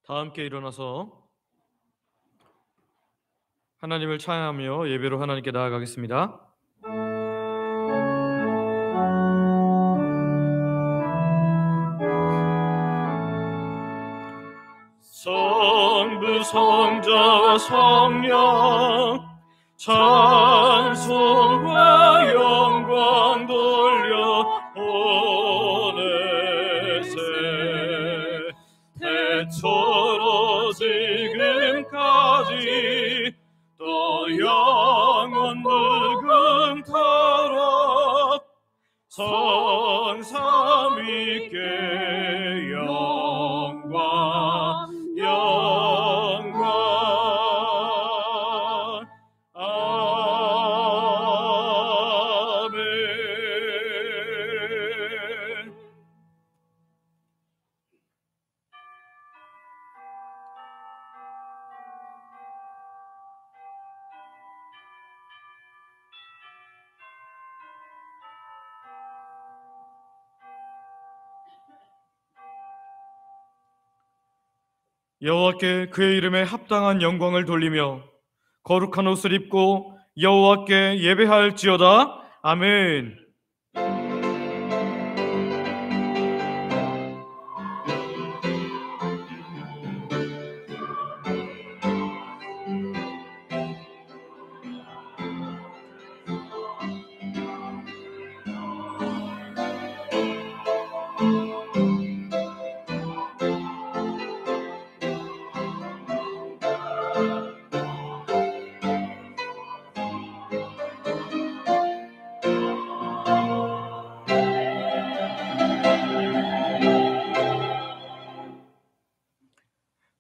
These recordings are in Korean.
다 함께 일어나서 하나님을 찬양하며 예배로 하나님께 나아가겠습니다. 성부 성자와 성령 찬송과 영광 돌려 보내세. 태초로 지금까지 또 영원 무궁토록 성삼위께 영광 영광. 아멘. 여호와께 그의 이름에 합당한 영광을 돌리며 거룩한 옷을 입고 여호와께 예배할지어다. 아멘.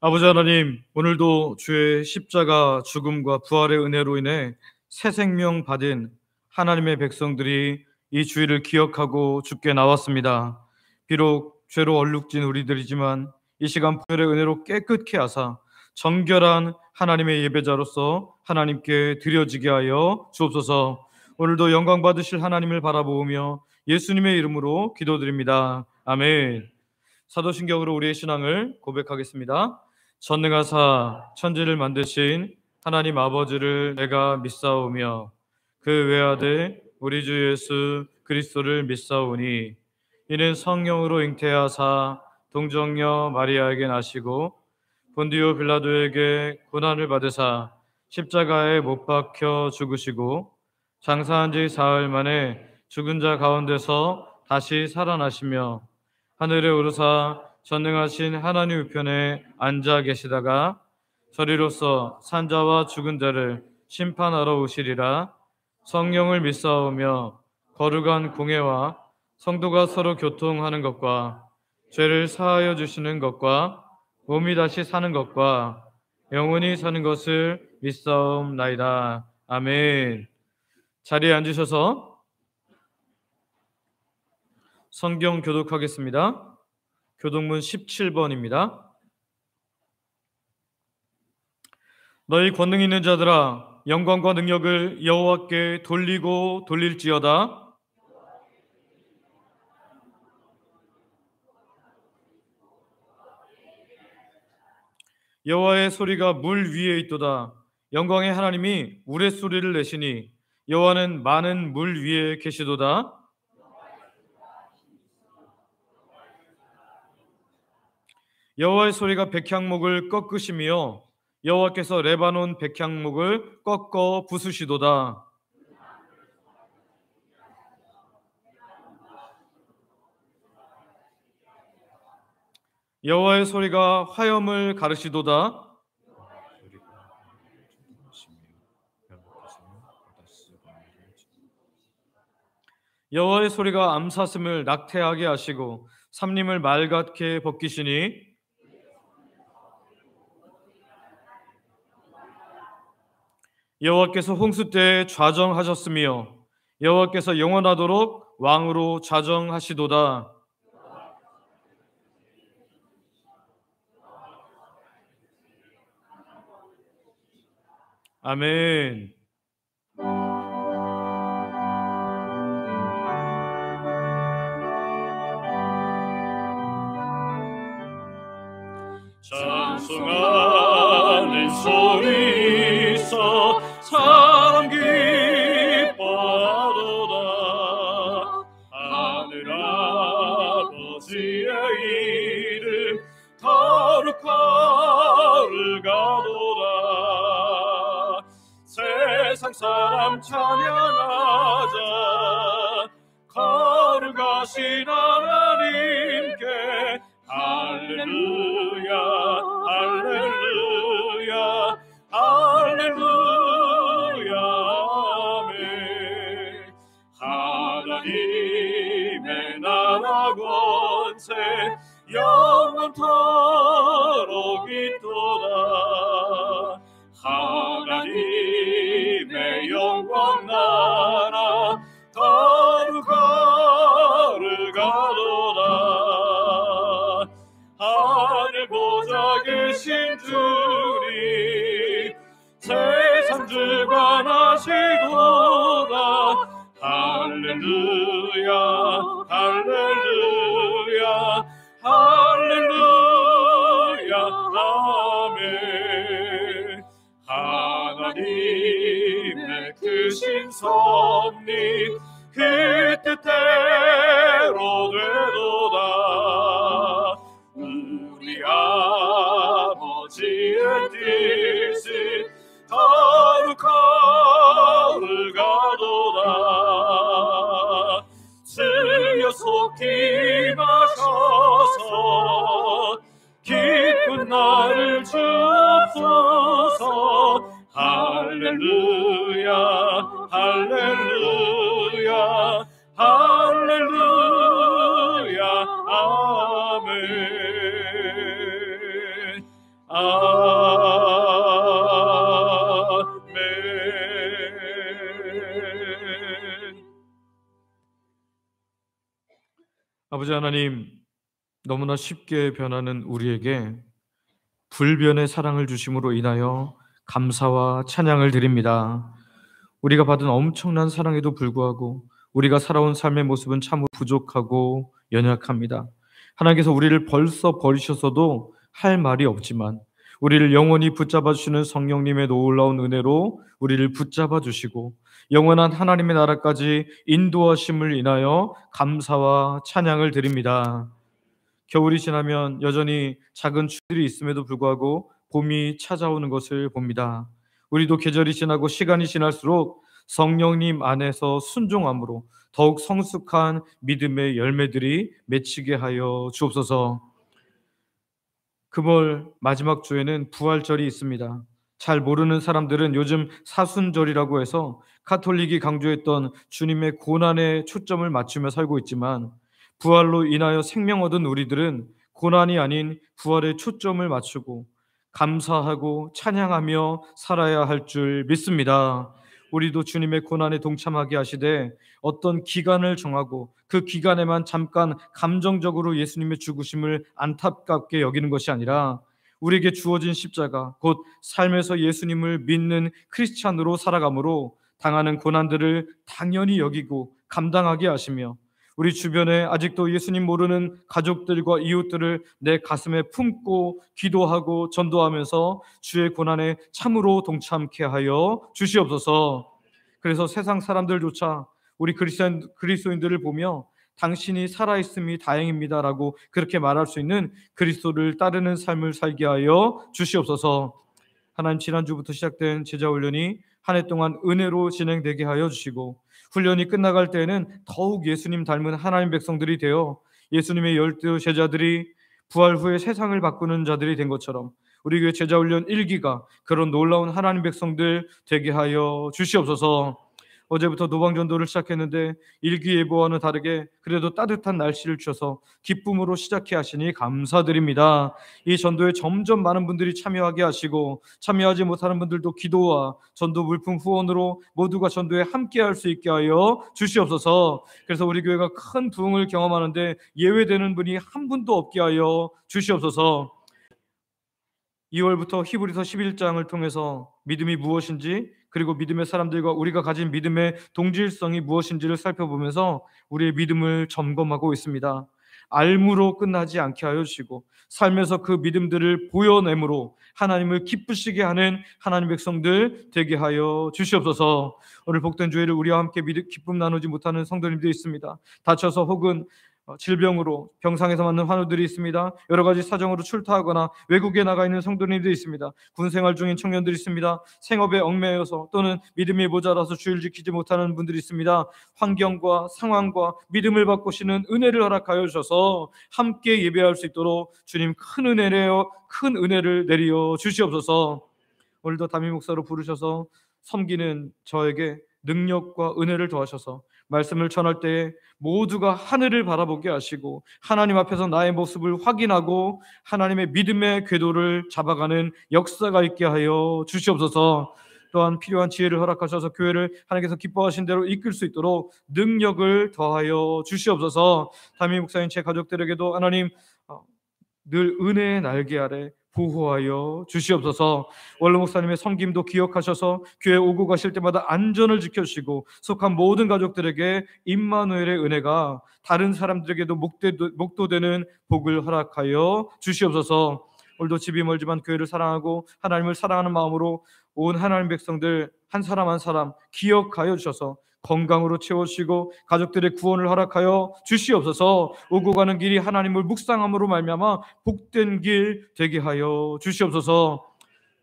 아버지 하나님, 오늘도 주의 십자가 죽음과 부활의 은혜로 인해 새 생명 받은 하나님의 백성들이 이 주일을 기억하고 주께 나왔습니다. 비록 죄로 얼룩진 우리들이지만 이 시간 부활의 은혜로 깨끗게 하사 정결한 하나님의 예배자로서 하나님께 드려지게 하여 주옵소서. 오늘도 영광 받으실 하나님을 바라보며 예수님의 이름으로 기도드립니다. 아멘. 사도신경으로 우리의 신앙을 고백하겠습니다. 전능하사 천지를 만드신 하나님 아버지를 내가 믿사오며 그 외아들 우리 주 예수 그리스도를 믿사오니 이는 성령으로 잉태하사 동정녀 마리아에게 나시고 본디오 빌라도에게 고난을 받으사 십자가에 못 박혀 죽으시고 장사한 지 사흘 만에 죽은 자 가운데서 다시 살아나시며 하늘에 오르사 전능하신 하나님 우편에 앉아 계시다가 저리로서 산자와 죽은 자를 심판하러 오시리라. 성령을 믿사오며 거룩한 공회와 성도가 서로 교통하는 것과 죄를 사하여 주시는 것과 몸이 다시 사는 것과 영원히 사는 것을 믿사옵나이다. 아멘. 자리에 앉으셔서 성경 교독하겠습니다. 교독문 17번입니다. 너희 권능 있는 자들아, 영광과 능력을 여호와께 돌리고 돌릴지어다. 여호와의 소리가 물 위에 있도다. 영광의 하나님이 우레소리를 내시니 여호와는 많은 물 위에 계시도다. 여호와의 소리가 백향목을 꺾으시며 여호와께서 레바논 백향목을 꺾어 부수시도다. 여호와의 소리가 화염을 가르시도다. 여호와의 소리가 암사슴을 낙태하게 하시고 삼림을 말같게 벗기시니 여호와께서 홍수 때에 좌정하셨으며 여호와께서 영원하도록 왕으로 좌정하시도다. 아멘. 자 찬송하는 소리 있어 사람 기뻐하도다. 하늘 아버지의 이름 거룩하을가도다. 세상 사람 찬양하자. 거룩하신 하나님께 할렐루야 할렐루야 할렐루야 아멘. 하나님의 나라 권세 영원토록 있도다. 하나님의 영광 나라 거룩하을가도다. 하늘 보좌 계신 주님 세상 주관하시도다. 할렐루야 할렐루야 할렐루야 아멘. 하나님의 크신 섭리 그 뜻대로 되도다. 우리 아버지의 뜻은 거룩하을가도다. 주여 속히 마셔서 기쁜 날을 주옵소서. 할렐루야 할렐루야 할렐루야 아멘 아멘. 아버지 하나님, 너무나 쉽게 변하는 우리에게 불변의 사랑을 주심으로 인하여 감사와 찬양을 드립니다. 우리가 받은 엄청난 사랑에도 불구하고 우리가 살아온 삶의 모습은 참 부족하고 연약합니다. 하나님께서 우리를 벌써 버리셨어도 할 말이 없지만 우리를 영원히 붙잡아 주시는 성령님의 놀라운 은혜로 우리를 붙잡아 주시고 영원한 하나님의 나라까지 인도하심을 인하여 감사와 찬양을 드립니다. 겨울이 지나면 여전히 작은 추위들이 있음에도 불구하고 봄이 찾아오는 것을 봅니다. 우리도 계절이 지나고 시간이 지날수록 성령님 안에서 순종함으로 더욱 성숙한 믿음의 열매들이 맺히게 하여 주옵소서. 금월 마지막 주에는 부활절이 있습니다. 잘 모르는 사람들은 요즘 사순절이라고 해서 가톨릭이 강조했던 주님의 고난에 초점을 맞추며 살고 있지만 부활로 인하여 생명 얻은 우리들은 고난이 아닌 부활에 초점을 맞추고 감사하고 찬양하며 살아야 할 줄 믿습니다. 우리도 주님의 고난에 동참하게 하시되 어떤 기간을 정하고 그 기간에만 잠깐 감정적으로 예수님의 죽으심을 안타깝게 여기는 것이 아니라 우리에게 주어진 십자가, 곧 삶에서 예수님을 믿는 크리스찬으로 살아감으로 당하는 고난들을 당연히 여기고 감당하게 하시며 우리 주변에 아직도 예수님 모르는 가족들과 이웃들을 내 가슴에 품고 기도하고 전도하면서 주의 고난에 참으로 동참케 하여 주시옵소서. 그래서 세상 사람들조차 우리 그리스도인들을 보며 당신이 살아있음이 다행입니다라고 그렇게 말할 수 있는 그리스도를 따르는 삶을 살게 하여 주시옵소서. 하나님, 지난주부터 시작된 제자훈련이 한 해 동안 은혜로 진행되게 하여 주시고 훈련이 끝나갈 때에는 더욱 예수님 닮은 하나님 백성들이 되어 예수님의 12 제자들이 부활 후에 세상을 바꾸는 자들이 된 것처럼 우리 교회 제자훈련 1기가 그런 놀라운 하나님 백성들 되게 하여 주시옵소서. 어제부터 노방전도를 시작했는데 일기예보와는 다르게 그래도 따뜻한 날씨를 주셔서 기쁨으로 시작해 하시니 감사드립니다. 이 전도에 점점 많은 분들이 참여하게 하시고 참여하지 못하는 분들도 기도와 전도 물품 후원으로 모두가 전도에 함께할 수 있게 하여 주시옵소서. 그래서 우리 교회가 큰 부흥을 경험하는데 예외되는 분이 한 분도 없게 하여 주시옵소서. 2월부터 히브리서 11장을 통해서 믿음이 무엇인지 그리고 믿음의 사람들과 우리가 가진 믿음의 동질성이 무엇인지를 살펴보면서 우리의 믿음을 점검하고 있습니다. 알무로 끝나지 않게 하여 주시고 삶에서 그 믿음들을 보여내므로 하나님을 기쁘시게 하는 하나님 백성들 되게 하여 주시옵소서. 오늘 복된 주일을 우리와 함께 기쁨 나누지 못하는 성도님들이 있습니다. 다쳐서 혹은 질병으로 병상에서 맞는 환우들이 있습니다. 여러 가지 사정으로 출타하거나 외국에 나가 있는 성도님들이 있습니다. 군생활 중인 청년들이 있습니다. 생업에 얽매여서 또는 믿음이 모자라서 주일 지키지 못하는 분들이 있습니다. 환경과 상황과 믿음을 바꾸시는 은혜를 허락하여 주셔서 함께 예배할 수 있도록 주님 큰 은혜를 내려 주시옵소서. 오늘도 담임 목사로 부르셔서 섬기는 저에게 능력과 은혜를 더하셔서 말씀을 전할 때에 모두가 하늘을 바라보게 하시고 하나님 앞에서 나의 모습을 확인하고 하나님의 믿음의 궤도를 잡아가는 역사가 있게 하여 주시옵소서. 또한 필요한 지혜를 허락하셔서 교회를 하나님께서 기뻐하신 대로 이끌 수 있도록 능력을 더하여 주시옵소서. 담임 목사님 제 가족들에게도 하나님 늘 은혜의 날개 아래 보호하여 주시옵소서. 원로 목사님의 섬김도 기억하셔서 교회 오고 가실 때마다 안전을 지켜주시고 속한 모든 가족들에게 임마누엘의 은혜가 다른 사람들에게도 목도되는 복을 허락하여 주시옵소서. 오늘도 집이 멀지만 교회를 사랑하고 하나님을 사랑하는 마음으로 온 하나님 백성들 한 사람 한 사람 기억하여 주셔서 건강으로 채워주시고 가족들의 구원을 허락하여 주시옵소서. 오고 가는 길이 하나님을 묵상함으로 말미암아 복된 길 되게 하여 주시옵소서.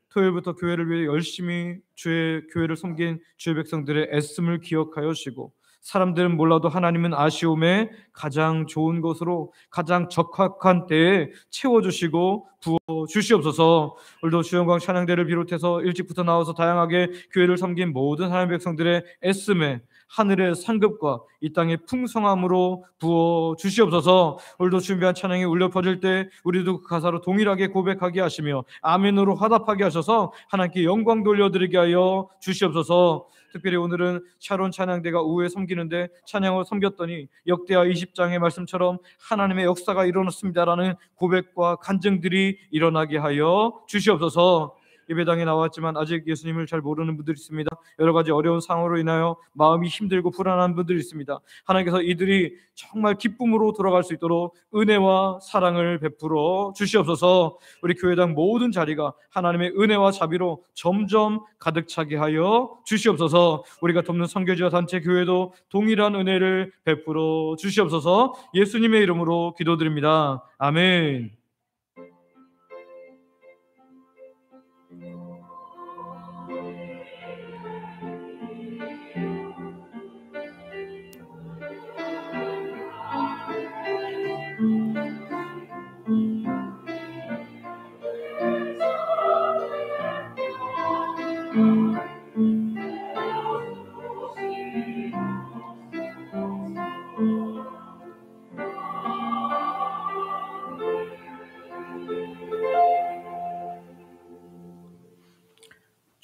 토요일부터 교회를 위해 열심히 주의 교회를 섬긴 주의 백성들의 애씀을 기억하여 주시고 사람들은 몰라도 하나님은 아쉬움에 가장 좋은 것으로 가장 적합한 때에 채워주시고 부어주시옵소서. 오늘도 주영광 찬양대를 비롯해서 일찍부터 나와서 다양하게 교회를 섬긴 모든 하나님 백성들의 애씀에 하늘의 상급과 이 땅의 풍성함으로 부어주시옵소서. 오늘도 준비한 찬양이 울려 퍼질 때 우리도 그 가사로 동일하게 고백하게 하시며 아멘으로 화답하게 하셔서 하나님께 영광 돌려드리게 하여 주시옵소서. 특별히 오늘은 샤론 찬양대가 오후에 섬기는데 찬양을 섬겼더니 역대하 20장의 말씀처럼 하나님의 역사가 일어났습니다라는 고백과 간증들이 일어나게 하여 주시옵소서. 예배당에 나왔지만 아직 예수님을 잘 모르는 분들이 있습니다. 여러 가지 어려운 상황으로 인하여 마음이 힘들고 불안한 분들이 있습니다. 하나님께서 이들이 정말 기쁨으로 돌아갈 수 있도록 은혜와 사랑을 베풀어 주시옵소서. 우리 교회당 모든 자리가 하나님의 은혜와 자비로 점점 가득 차게 하여 주시옵소서. 우리가 돕는 선교지와 단체 교회도 동일한 은혜를 베풀어 주시옵소서. 예수님의 이름으로 기도드립니다. 아멘.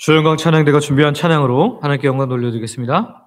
주영광 찬양대가 준비한 찬양으로 하나님께 영광 돌려드리겠습니다.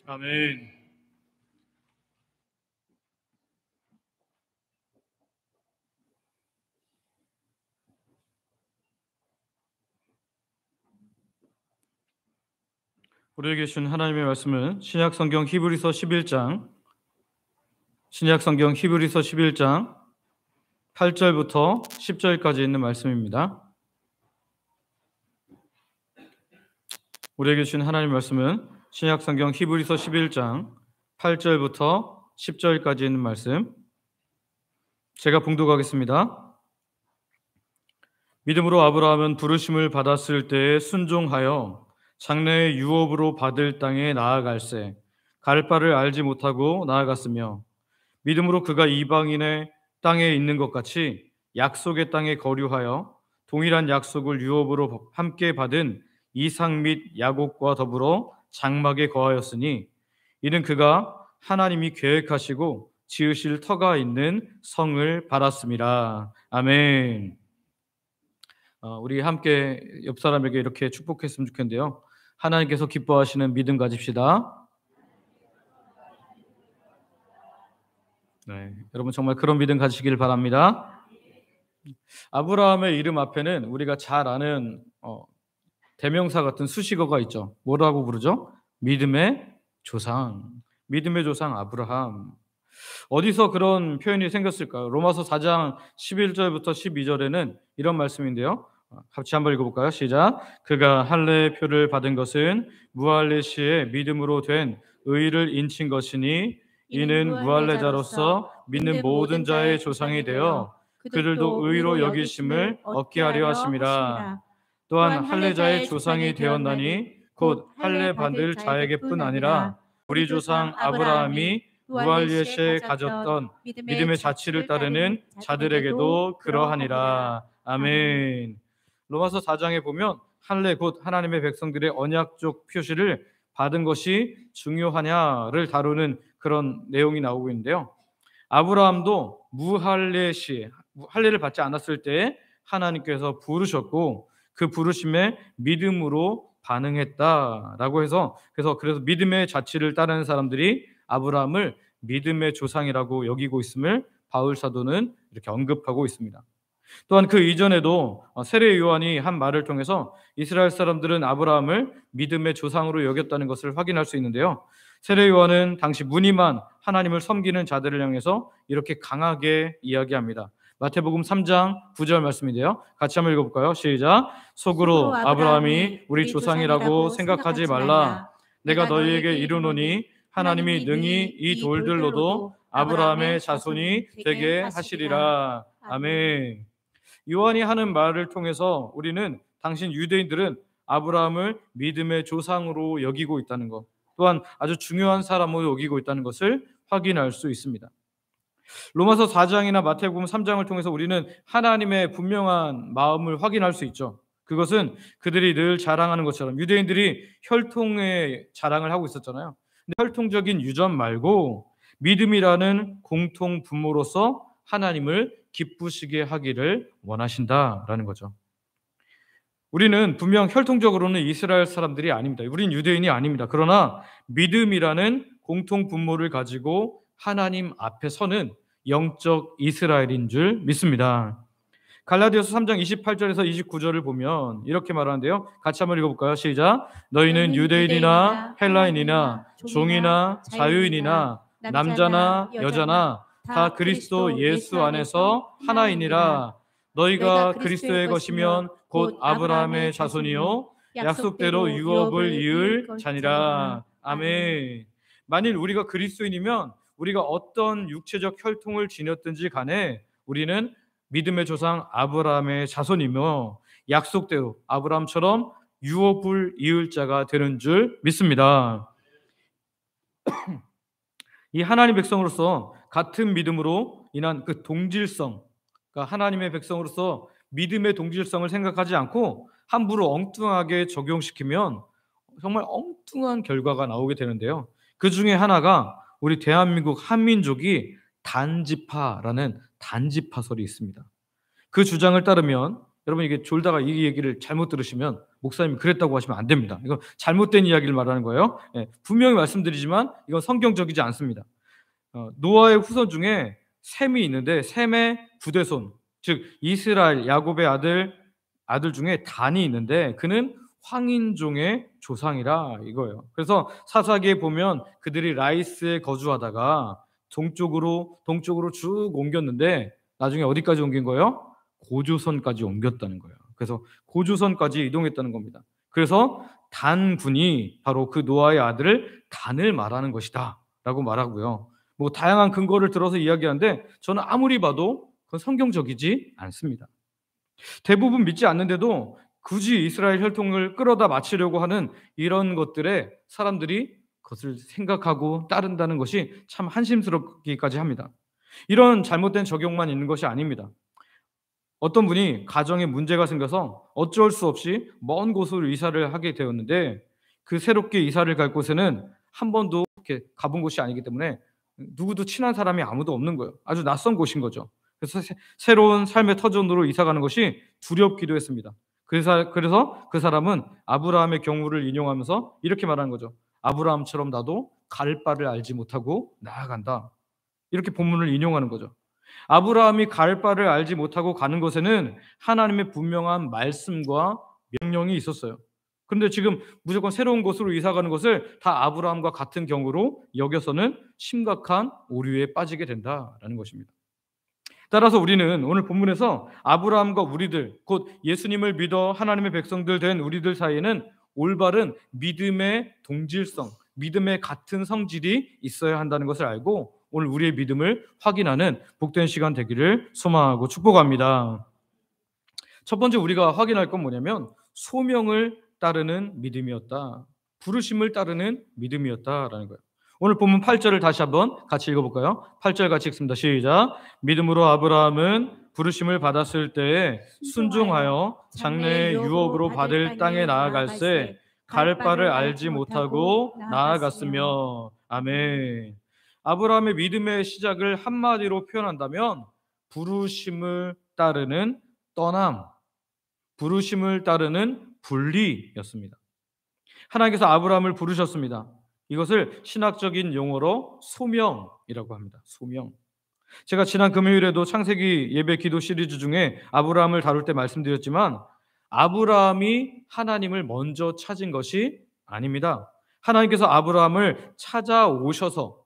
아멘. 우리에게 주신 하나님의 말씀은 신약 성경 히브리서 11장 8절부터 10절까지 있는 말씀입니다. 우리에게 주신 하나님의 말씀은 신약 성경 히브리서 11장 8절부터 10절까지 있는 말씀, 제가 봉독하겠습니다. 믿음으로 아브라함은 부르심을 받았을 때에 순종하여 장래의 유업으로 받을 땅에 나아갈새 갈 바를 알지 못하고 나아갔으며, 믿음으로 그가 이방인의 땅에 있는 것 같이 약속의 땅에 거류하여 동일한 약속을 유업으로 함께 받은 이삭 및 야곱과 더불어 장막에 거하였으니, 이는 그가 하나님이 계획하시고 지으실 터가 있는 성을 받았습니다. 아멘. 우리 함께 옆 사람에게 이렇게 축복했으면 좋겠는데요. 하나님께서 기뻐하시는 믿음 가집시다. 네, 여러분 정말 그런 믿음 가지시길 바랍니다. 아브라함의 이름 앞에는 우리가 잘 아는 대명사 같은 수식어가 있죠. 뭐라고 부르죠? 믿음의 조상. 믿음의 조상 아브라함. 어디서 그런 표현이 생겼을까요? 로마서 4장 11절부터 12절에는 이런 말씀인데요. 같이 한번 읽어볼까요? 시작. 그가 할례의 표를 받은 것은 무할례 시에 믿음으로 된 의를 인친 것이니, 이는 무할례자로서 믿는 모든 자의 조상이 되어 그들도 의로 여기심을 얻게 하려 하심이라. 또한 할례자의 조상이 되었나니 곧 할례 받을 자에게뿐 아니라 우리 조상 아브라함이 무할례 시에 가졌던 믿음의 자취를 따르는 자들에게도 그러하니라. 아멘. 로마서 4장에 보면 할례 곧 하나님의 백성들의 언약적 표시를 받은 것이 중요하냐를 다루는 그런 내용이 나오고 있는데요. 아브라함도 무할례 시, 할례를 받지 않았을 때 하나님께서 부르셨고 그 부르심에 믿음으로 반응했다라고 해서 그래서 믿음의 자취를 따르는 사람들이 아브라함을 믿음의 조상이라고 여기고 있음을 바울 사도는 이렇게 언급하고 있습니다. 또한 그 이전에도 세례 요한이 한 말을 통해서 이스라엘 사람들은 아브라함을 믿음의 조상으로 여겼다는 것을 확인할 수 있는데요. 세례 요한은 당시 무늬만 하나님을 섬기는 자들을 향해서 이렇게 강하게 이야기합니다. 마태복음 3장 9절 말씀인데요. 같이 한번 읽어볼까요? 시작. 속으로 아브라함이 우리 조상이라고 생각하지 말라. 내가 너희에게 이르노니 하나님이 능히 이 돌들로도 아브라함의 자손이 되게 하시리라. 아멘. 요한이 하는 말을 통해서 우리는 당신 유대인들은 아브라함을 믿음의 조상으로 여기고 있다는 것, 또한 아주 중요한 사람으로 여기고 있다는 것을 확인할 수 있습니다. 로마서 4장이나 마태복음 3장을 통해서 우리는 하나님의 분명한 마음을 확인할 수 있죠. 그것은 그들이 늘 자랑하는 것처럼 유대인들이 혈통의 자랑을 하고 있었잖아요. 근데 혈통적인 유전 말고 믿음이라는 공통 분모로서 하나님을 기쁘시게 하기를 원하신다라는 거죠. 우리는 분명 혈통적으로는 이스라엘 사람들이 아닙니다. 우린 유대인이 아닙니다. 그러나 믿음이라는 공통 분모를 가지고 하나님 앞에 서는 영적 이스라엘인 줄 믿습니다. 갈라디아서 3장 28절에서 29절을 보면 이렇게 말하는데요. 같이 한번 읽어볼까요? 시작. 너희는 유대인이나 헬라인이나 종이나 자유인이나 남자나 여자나 다 그리스도 예수 안에서 하나이니라. 너희가 그리스도의 것이면 곧 아브라함의 자손이요 약속대로 유업을 이을 자니라. 아멘. 만일 우리가 그리스도인이면 우리가 어떤 육체적 혈통을 지녔든지 간에 우리는 믿음의 조상 아브라함의 자손이며 약속대로 아브라함처럼 유업을 이을 자가 되는 줄 믿습니다. 이 하나님 백성으로서 같은 믿음으로 인한 그 동질성, 그러니까 하나님의 백성으로서 믿음의 동질성을 생각하지 않고 함부로 엉뚱하게 적용시키면 정말 엉뚱한 결과가 나오게 되는데요. 그 중에 하나가 우리 대한민국 한민족이 단지파라는 단지파설이 있습니다. 그 주장을 따르면 여러분 이게 졸다가 이 얘기를 잘못 들으시면 목사님이 그랬다고 하시면 안 됩니다. 이건 잘못된 이야기를 말하는 거예요. 분명히 말씀드리지만 이건 성경적이지 않습니다. 노아의 후손 중에 셈이 있는데 셈의 부대손, 즉 이스라엘 야곱의 아들 중에 단이 있는데 그는 황인종의 조상이라 이거예요. 그래서 사사기에 보면 그들이 라이스에 거주하다가 동쪽으로 쭉 옮겼는데 나중에 어디까지 옮긴 거예요? 고조선까지 옮겼다는 거예요. 그래서 고조선까지 이동했다는 겁니다. 그래서 단군이 바로 그 노아의 아들을 단을 말하는 것이다 라고 말하고요. 뭐 다양한 근거를 들어서 이야기하는데 저는 아무리 봐도 그건 성경적이지 않습니다. 대부분 믿지 않는데도 굳이 이스라엘 혈통을 끌어다 맞추려고 하는 이런 것들에 사람들이 그것을 생각하고 따른다는 것이 참 한심스럽기까지 합니다. 이런 잘못된 적용만 있는 것이 아닙니다. 어떤 분이 가정에 문제가 생겨서 어쩔 수 없이 먼 곳으로 이사를 하게 되었는데 그 새롭게 이사를 갈 곳에는 한 번도 이렇게 가본 곳이 아니기 때문에 누구도 친한 사람이 아무도 없는 거예요. 아주 낯선 곳인 거죠. 그래서 새로운 삶의 터전으로 이사 가는 것이 두렵기도 했습니다. 그래서 그 사람은 아브라함의 경우를 인용하면서 이렇게 말하는 거죠. 아브라함처럼 나도 갈 바를 알지 못하고 나아간다. 이렇게 본문을 인용하는 거죠. 아브라함이 갈 바를 알지 못하고 가는 곳에는 하나님의 분명한 말씀과 명령이 있었어요. 그런데 지금 무조건 새로운 곳으로 이사 가는 것을 다 아브라함과 같은 경우로 여겨서는 심각한 오류에 빠지게 된다라는 것입니다. 따라서 우리는 오늘 본문에서 아브라함과 우리들, 곧 예수님을 믿어 하나님의 백성들 된 우리들 사이에는 올바른 믿음의 동질성, 믿음의 같은 성질이 있어야 한다는 것을 알고 오늘 우리의 믿음을 확인하는 복된 시간 되기를 소망하고 축복합니다. 첫 번째 우리가 확인할 건 뭐냐면 소명을 따르는 믿음이었다. 부르심을 따르는 믿음이었다라는 거예요. 오늘 본문 8절을 다시 한번 같이 읽어볼까요? 8절 같이 읽습니다. 시작. 믿음으로 아브라함은 부르심을 받았을 때에 순종하여 장래의 유업으로 받을 땅에 나아갈새 갈 바를 알지 못하고 나아갔으며. 아멘. 아브라함의 믿음의 시작을 한마디로 표현한다면 부르심을 따르는 떠남, 부르심을 따르는 분리였습니다. 하나님께서 아브라함을 부르셨습니다. 이것을 신학적인 용어로 소명이라고 합니다. 소명. 제가 지난 금요일에도 창세기 예배 기도 시리즈 중에 아브라함을 다룰 때 말씀드렸지만 아브라함이 하나님을 먼저 찾은 것이 아닙니다. 하나님께서 아브라함을 찾아오셔서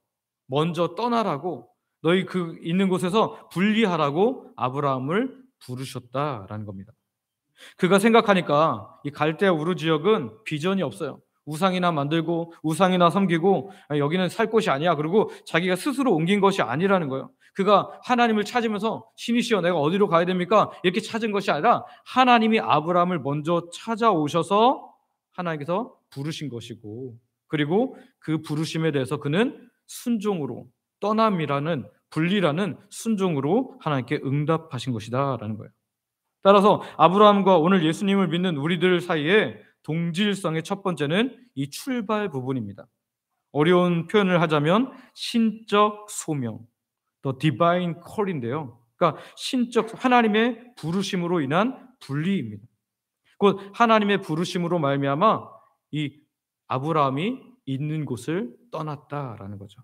먼저 떠나라고, 너희 그 있는 곳에서 분리하라고 아브라함을 부르셨다라는 겁니다. 그가 생각하니까 이 갈대아 우르 지역은 비전이 없어요. 우상이나 만들고 우상이나 섬기고 여기는 살 곳이 아니야. 그리고 자기가 스스로 옮긴 것이 아니라는 거예요. 그가 하나님을 찾으면서 신이시여 내가 어디로 가야 됩니까? 이렇게 찾은 것이 아니라 하나님이 아브라함을 먼저 찾아오셔서 하나님께서 부르신 것이고, 그리고 그 부르심에 대해서 그는 순종으로, 떠남이라는 분리라는 순종으로 하나님께 응답하신 것이다라는 거예요. 따라서 아브라함과 오늘 예수님을 믿는 우리들 사이에 동질성의 첫 번째는 이 출발 부분입니다. 어려운 표현을 하자면 신적 소명, the divine call인데요. 그러니까 신적 하나님의 부르심으로 인한 분리입니다. 곧 하나님의 부르심으로 말미암아 이 아브라함이 있는 곳을 떠났다라는 거죠.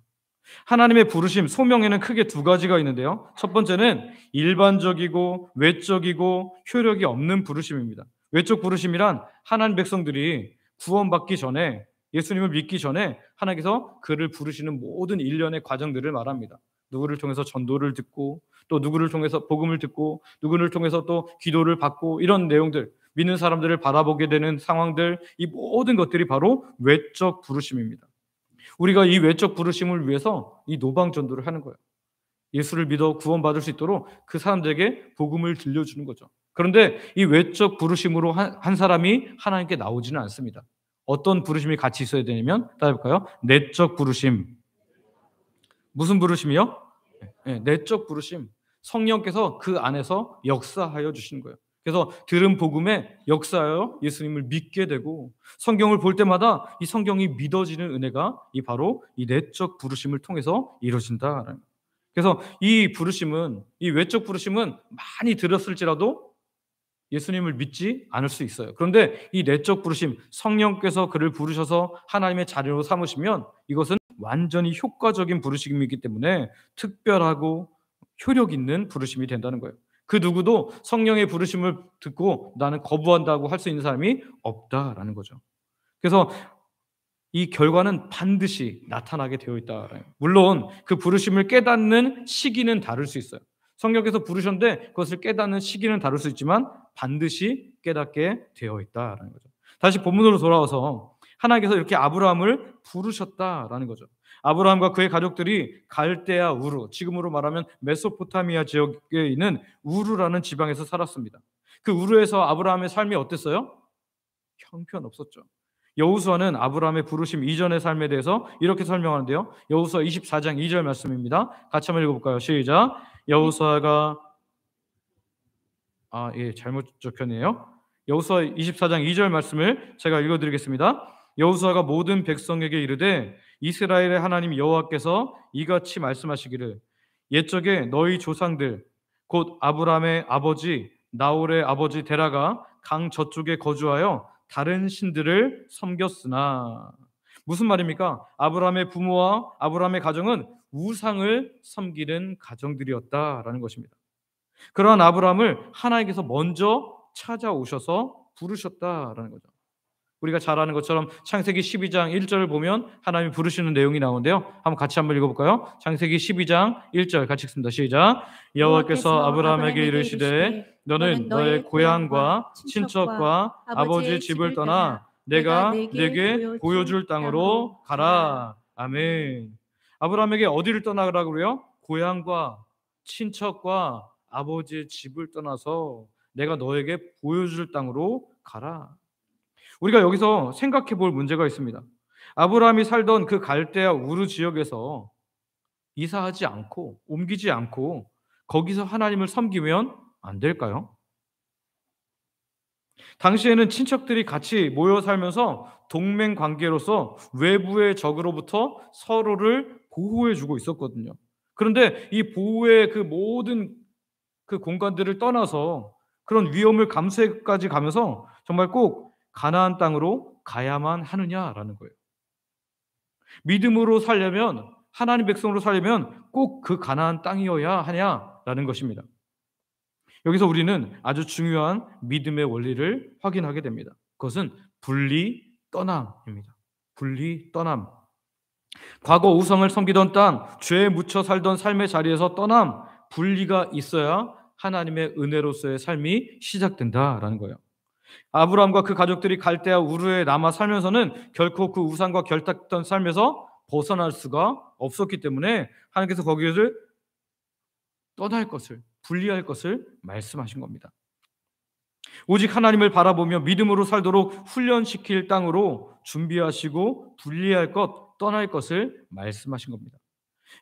하나님의 부르심, 소명에는 크게 두 가지가 있는데요. 첫 번째는 일반적이고 외적이고 효력이 없는 부르심입니다. 외적 부르심이란 하나님 백성들이 구원받기 전에, 예수님을 믿기 전에 하나님께서 그를 부르시는 모든 일련의 과정들을 말합니다. 누구를 통해서 전도를 듣고, 또 누구를 통해서 복음을 듣고, 누구를 통해서 또 기도를 받고, 이런 내용들, 믿는 사람들을 바라보게 되는 상황들, 이 모든 것들이 바로 외적 부르심입니다. 우리가 이 외적 부르심을 위해서 이 노방 전도를 하는 거예요. 예수를 믿어 구원받을 수 있도록 그 사람들에게 복음을 들려주는 거죠. 그런데 이 외적 부르심으로 한 사람이 하나님께 나오지는 않습니다. 어떤 부르심이 같이 있어야 되냐면, 따라해볼까요? 내적 부르심. 무슨 부르심이요? 네, 내적 부르심. 성령께서 그 안에서 역사하여 주시는 거예요. 그래서 들은 복음에 역사하여 예수님을 믿게 되고, 성경을 볼 때마다 이 성경이 믿어지는 은혜가 이 바로 이 내적 부르심을 통해서 이루어진다라는 거예요. 그래서 이 부르심은, 이 외적 부르심은 많이 들었을지라도 예수님을 믿지 않을 수 있어요. 그런데 이 내적 부르심, 성령께서 그를 부르셔서 하나님의 자리로 삼으시면 이것은 완전히 효과적인 부르심이기 때문에 특별하고 효력 있는 부르심이 된다는 거예요. 그 누구도 성령의 부르심을 듣고 나는 거부한다고 할 수 있는 사람이 없다라는 거죠. 그래서 이 결과는 반드시 나타나게 되어 있다. 물론 그 부르심을 깨닫는 시기는 다를 수 있어요. 성령께서 부르셨는데 그것을 깨닫는 시기는 다를 수 있지만 반드시 깨닫게 되어 있다라는 거죠. 다시 본문으로 돌아와서 하나님께서 이렇게 아브라함을 부르셨다라는 거죠. 아브라함과 그의 가족들이 갈대아 우르, 지금으로 말하면 메소포타미아 지역에 있는 우르라는 지방에서 살았습니다. 그 우르에서 아브라함의 삶이 어땠어요? 형편없었죠. 여호수아는 아브라함의 부르심 이전의 삶에 대해서 이렇게 설명하는데요. 여호수아 24장 2절 말씀입니다. 같이 한번 읽어볼까요? 시작. 여호수아가 잘못 적혔네요. 여호수아 24장 2절 말씀을 제가 읽어드리겠습니다. 여호수아가 모든 백성에게 이르되 이스라엘의 하나님 여호와께서 이같이 말씀하시기를 옛적에 너희 조상들 곧 아브라함의 아버지 나홀의 아버지 데라가 강 저쪽에 거주하여 다른 신들을 섬겼으나. 무슨 말입니까? 아브라함의 부모와 아브라함의 가정은 우상을 섬기는 가정들이었다라는 것입니다. 그러한 아브라함을 하나님께서 먼저 찾아오셔서 부르셨다라는 거죠. 우리가 잘 아는 것처럼 창세기 12장 1절을 보면 하나님이 부르시는 내용이 나오는데요. 같이 한번 읽어볼까요? 창세기 12장 1절 같이 읽습니다. 시작. 여호와께서 아브라함에게 이르시되 너는 너의 고향과 친척과 아버지의 집을 떠나 내가 네게 보여줄 땅으로 가라. 아멘. 아브라함에게 어디를 떠나라고 그래요? 고향과 친척과 아버지의 집을 떠나서 내가 너에게 보여줄 땅으로 가라. 우리가 여기서 생각해 볼 문제가 있습니다. 아브라함이 살던 그 갈대아 우르 지역에서 이사하지 않고 옮기지 않고 거기서 하나님을 섬기면 안 될까요? 당시에는 친척들이 같이 모여 살면서 동맹 관계로서 외부의 적으로부터 서로를 보호해 주고 있었거든요. 그런데 이 보호의 그 모든 그 공간들을 떠나서 그런 위험을 감수해까지 가면서 정말 꼭 가나안 땅으로 가야만 하느냐라는 거예요. 믿음으로 살려면, 하나님 백성으로 살려면 꼭 그 가나안 땅이어야 하냐라는 것입니다. 여기서 우리는 아주 중요한 믿음의 원리를 확인하게 됩니다. 그것은 분리 떠남입니다. 분리 떠남. 과거 우상을 섬기던 땅, 죄에 묻혀 살던 삶의 자리에서 떠남, 분리가 있어야 하나님의 은혜로서의 삶이 시작된다라는 거예요. 아브라함과 그 가족들이 갈대아 우르에 남아 살면서는 결코 그 우상과 결탁했던 삶에서 벗어날 수가 없었기 때문에 하나님께서 거기를 떠날 것을, 분리할 것을 말씀하신 겁니다. 오직 하나님을 바라보며 믿음으로 살도록 훈련시킬 땅으로 준비하시고 분리할 것, 떠날 것을 말씀하신 겁니다.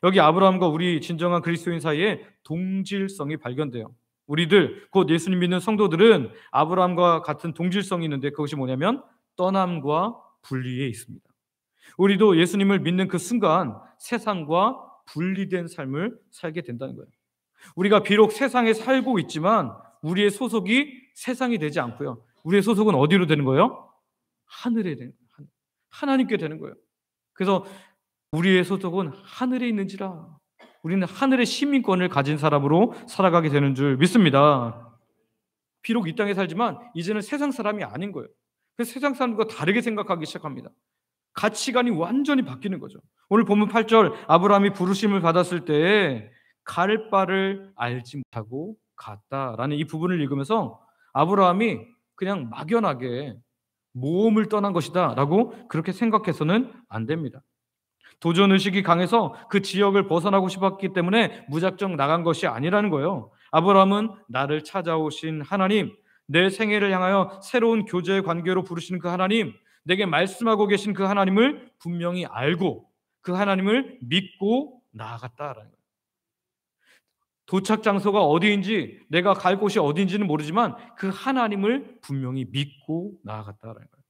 여기 아브라함과 우리 진정한 그리스도인 사이에 동질성이 발견돼요. 우리들, 곧 예수님 믿는 성도들은 아브라함과 같은 동질성이 있는데 그것이 뭐냐면 떠남과 분리에 있습니다. 우리도 예수님을 믿는 그 순간 세상과 분리된 삶을 살게 된다는 거예요. 우리가 비록 세상에 살고 있지만 우리의 소속이 세상이 되지 않고요. 우리의 소속은 어디로 되는 거예요? 하늘에 되는 거예요. 하나님께 되는 거예요. 그래서 우리의 소속은 하늘에 있는지라 우리는 하늘의 시민권을 가진 사람으로 살아가게 되는 줄 믿습니다. 비록 이 땅에 살지만 이제는 세상 사람이 아닌 거예요. 그래서 세상 사람과 다르게 생각하기 시작합니다. 가치관이 완전히 바뀌는 거죠. 오늘 본문 8절 아브라함이 부르심을 받았을 때 갈 바를 알지 못하고 갔다라는 이 부분을 읽으면서 아브라함이 그냥 막연하게 모험을 떠난 것이다 라고 그렇게 생각해서는 안 됩니다. 도전의식이 강해서 그 지역을 벗어나고 싶었기 때문에 무작정 나간 것이 아니라는 거예요. 아브라함은 나를 찾아오신 하나님, 내 생애를 향하여 새로운 교제의 관계로 부르시는 그 하나님, 내게 말씀하고 계신 그 하나님을 분명히 알고 그 하나님을 믿고 나아갔다라는 거예요. 도착 장소가 어디인지 내가 갈 곳이 어디인지는 모르지만 그 하나님을 분명히 믿고 나아갔다라는 거예요.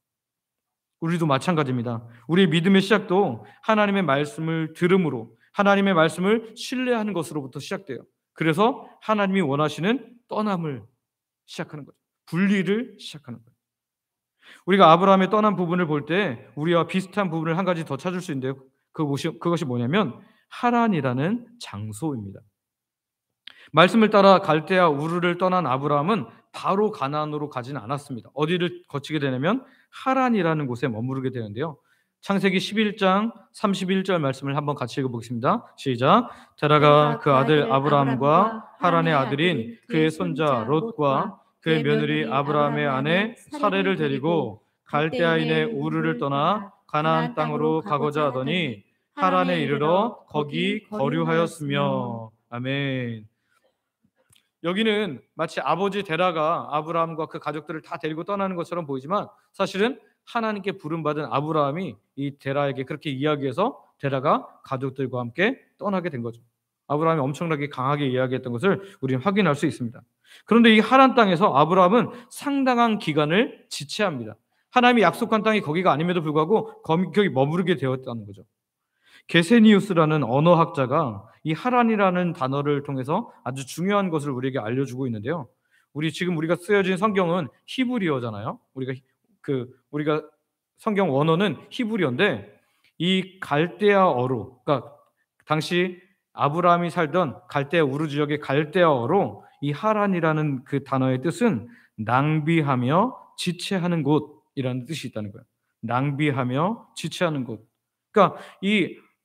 우리도 마찬가지입니다. 우리의 믿음의 시작도 하나님의 말씀을 들음으로 하나님의 말씀을 신뢰하는 것으로부터 시작돼요. 그래서 하나님이 원하시는 떠남을 시작하는 거죠. 분리를 시작하는 거예요. 우리가 아브라함의 떠난 부분을 볼 때 우리와 비슷한 부분을 한 가지 더 찾을 수 있는데요. 그것이 뭐냐면 하란이라는 장소입니다. 말씀을 따라 갈대아 우르를 떠난 아브라함은 바로 가나안으로 가지는 않았습니다. 어디를 거치게 되냐면 하란이라는 곳에 머무르게 되는데요. 창세기 11장 31절 말씀을 한번 같이 읽어보겠습니다. 시작. 데라가 그 아들 아브라함과 하란의 아들인 그의 손자 롯과 그의 며느리 아브라함의 아내 사레를 데리고 갈대아인의 우르를 떠나 가나안 땅으로 가고자 하더니 하란에 이르러 거기 거류하였으며. 아멘. 여기는 마치 아버지 데라가 아브라함과 그 가족들을 다 데리고 떠나는 것처럼 보이지만 사실은 하나님께 부름받은 아브라함이 이 데라에게 그렇게 이야기해서 데라가 가족들과 함께 떠나게 된 거죠. 아브라함이 엄청나게 강하게 이야기했던 것을 우리는 확인할 수 있습니다. 그런데 이 하란 땅에서 아브라함은 상당한 기간을 지체합니다. 하나님이 약속한 땅이 거기가 아님에도 불구하고 거기 머무르게 되었다는 거죠. 게세니우스라는 언어학자가 이 하란이라는 단어를 통해서 아주 중요한 것을 우리에게 알려주고 있는데요. 우리가 쓰여진 성경은 히브리어잖아요. 우리가 성경 원어는 히브리어인데 이 갈대아어로, 그러니까 당시 아브라함이 살던 갈대아 우르 지역의 갈대아어로 이 하란이라는 그 단어의 뜻은 낭비하며 지체하는 곳이라는 뜻이 있다는 거예요. 낭비하며 지체하는 곳. 그러니까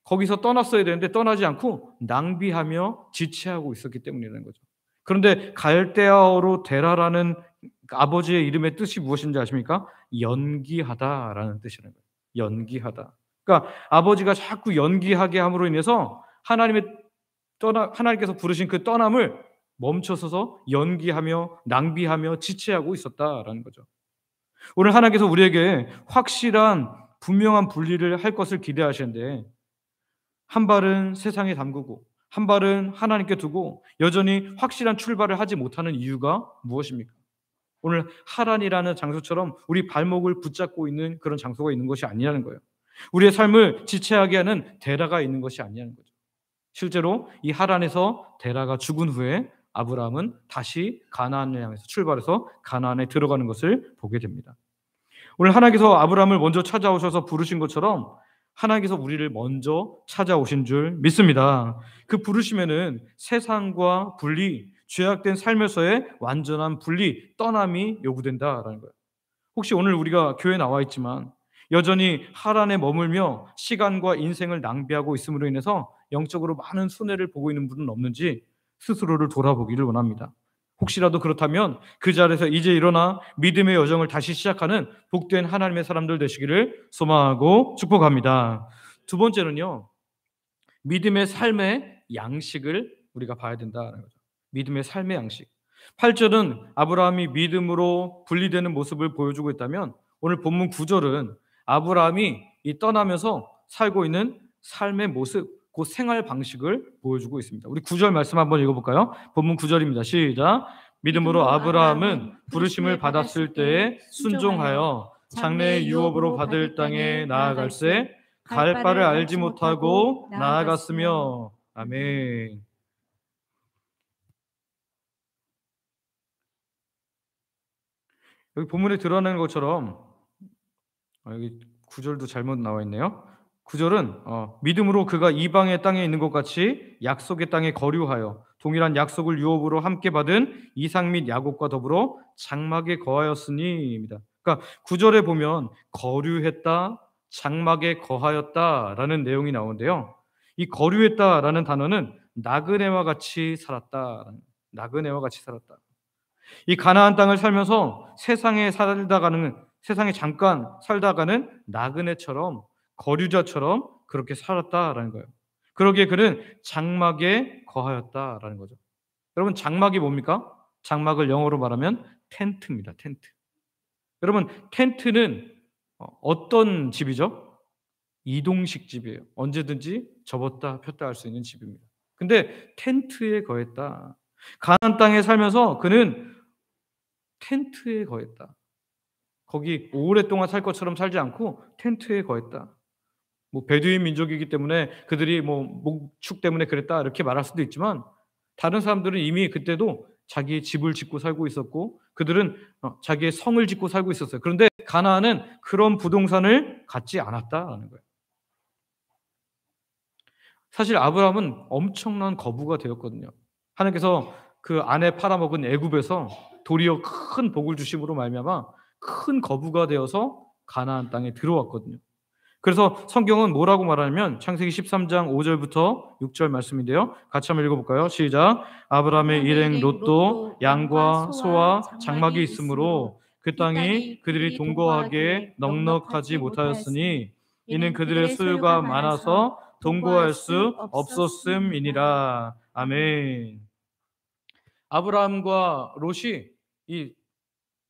거기서 떠났어야 되는데 떠나지 않고 낭비하며 지체하고 있었기 때문이라는 거죠. 그런데 갈대아어로 데라라는 아버지의 이름의 뜻이 무엇인지 아십니까? 연기하다라는 뜻이라는 거예요. 연기하다. 그러니까 아버지가 자꾸 연기하게 함으로 인해서 하나님께서 부르신 그 떠남을 멈춰서서 연기하며 낭비하며 지체하고 있었다라는 거죠. 오늘 하나님께서 우리에게 확실한 분명한 분리를 할 것을 기대하시는데 한 발은 세상에 담그고 한 발은 하나님께 두고 여전히 확실한 출발을 하지 못하는 이유가 무엇입니까? 오늘 하란이라는 장소처럼 우리 발목을 붙잡고 있는 그런 장소가 있는 것이 아니라는 거예요. 우리의 삶을 지체하게 하는 데라가 있는 것이 아니라는 거죠. 실제로 이 하란에서 데라가 죽은 후에 아브라함은 다시 가나안을 향해서 출발해서 가나안에 들어가는 것을 보게 됩니다. 오늘 하나님께서 아브라함을 먼저 찾아오셔서 부르신 것처럼 하나님께서 우리를 먼저 찾아오신 줄 믿습니다. 그 부르심에는 세상과 분리, 죄악된 삶에서의 완전한 분리, 떠남이 요구된다라는 거예요. 혹시 오늘 우리가 교회에 나와 있지만 여전히 하란에 머물며 시간과 인생을 낭비하고 있음으로 인해서 영적으로 많은 손해를 보고 있는 분은 없는지 스스로를 돌아보기를 원합니다. 혹시라도 그렇다면 그 자리에서 이제 일어나 믿음의 여정을 다시 시작하는 복된 하나님의 사람들 되시기를 소망하고 축복합니다. 두 번째는요, 믿음의 삶의 양식을 우리가 봐야 된다는 거죠. 믿음의 삶의 양식. 8절은 아브라함이 믿음으로 분리되는 모습을 보여주고 있다면 오늘 본문 9절은 아브라함이 이 떠나면서 살고 있는 삶의 모습, 그 생활 방식을 보여주고 있습니다. 우리 9절 말씀 한번 읽어볼까요? 본문 9절입니다. 시작. 믿음으로 아브라함은 부르심을 받았을 때에 순종하여 장래의 유업으로 받을 땅에 나아갈새 갈 바를 알지 못하고 나아갔으며. 아멘. 여기 본문에 드러나는 것처럼 여기 9절도 잘못 나와 있네요. 9절은 믿음으로 그가 이방의 땅에 있는 것 같이 약속의 땅에 거류하여 동일한 약속을 유업으로 함께 받은 이삭 및 야곱과 더불어 장막에 거하였으니입니다. 그러니까 9절에 보면 거류했다, 장막에 거하였다라는 내용이 나오는데요. 이 거류했다라는 단어는 나그네와 같이 살았다. 나그네와 같이 살았다. 이 가나안 땅을 살면서 세상에 잠깐 살다가는 나그네처럼 거류자처럼 그렇게 살았다라는 거예요. 그러기에 그는 장막에 거하였다라는 거죠. 여러분, 장막이 뭡니까? 장막을 영어로 말하면 텐트입니다. 텐트. 여러분, 텐트는 어떤 집이죠? 이동식 집이에요. 언제든지 접었다 폈다 할 수 있는 집입니다. 근데 텐트에 거했다. 가나안 땅에 살면서 그는 텐트에 거했다. 거기 오랫동안 살 것처럼 살지 않고 텐트에 거했다. 베두인 민족이기 때문에 그들이 목축 때문에 그랬다 이렇게 말할 수도 있지만 다른 사람들은 이미 그때도 자기의 집을 짓고 살고 있었고 그들은 자기의 성을 짓고 살고 있었어요. 그런데 가나안은 그런 부동산을 갖지 않았다라는 거예요. 사실 아브라함은 엄청난 거부가 되었거든요. 하나님께서 그 아내 팔아먹은 애굽에서 도리어 큰 복을 주심으로 말미암아 큰 거부가 되어서 가나안 땅에 들어왔거든요. 그래서 성경은 뭐라고 말하냐면 창세기 13장 5절부터 6절 말씀인데요. 같이 한번 읽어볼까요? 시작. 아브라함의 일행 롯도 양과 소와 장막이 있으므로 그 땅이 그들이 동거하기에 넉넉하지 못하였으니 이는 그들의 소유가 많아서 동거할 수 없었음이니라. 아멘. 아브라함과 롯이 이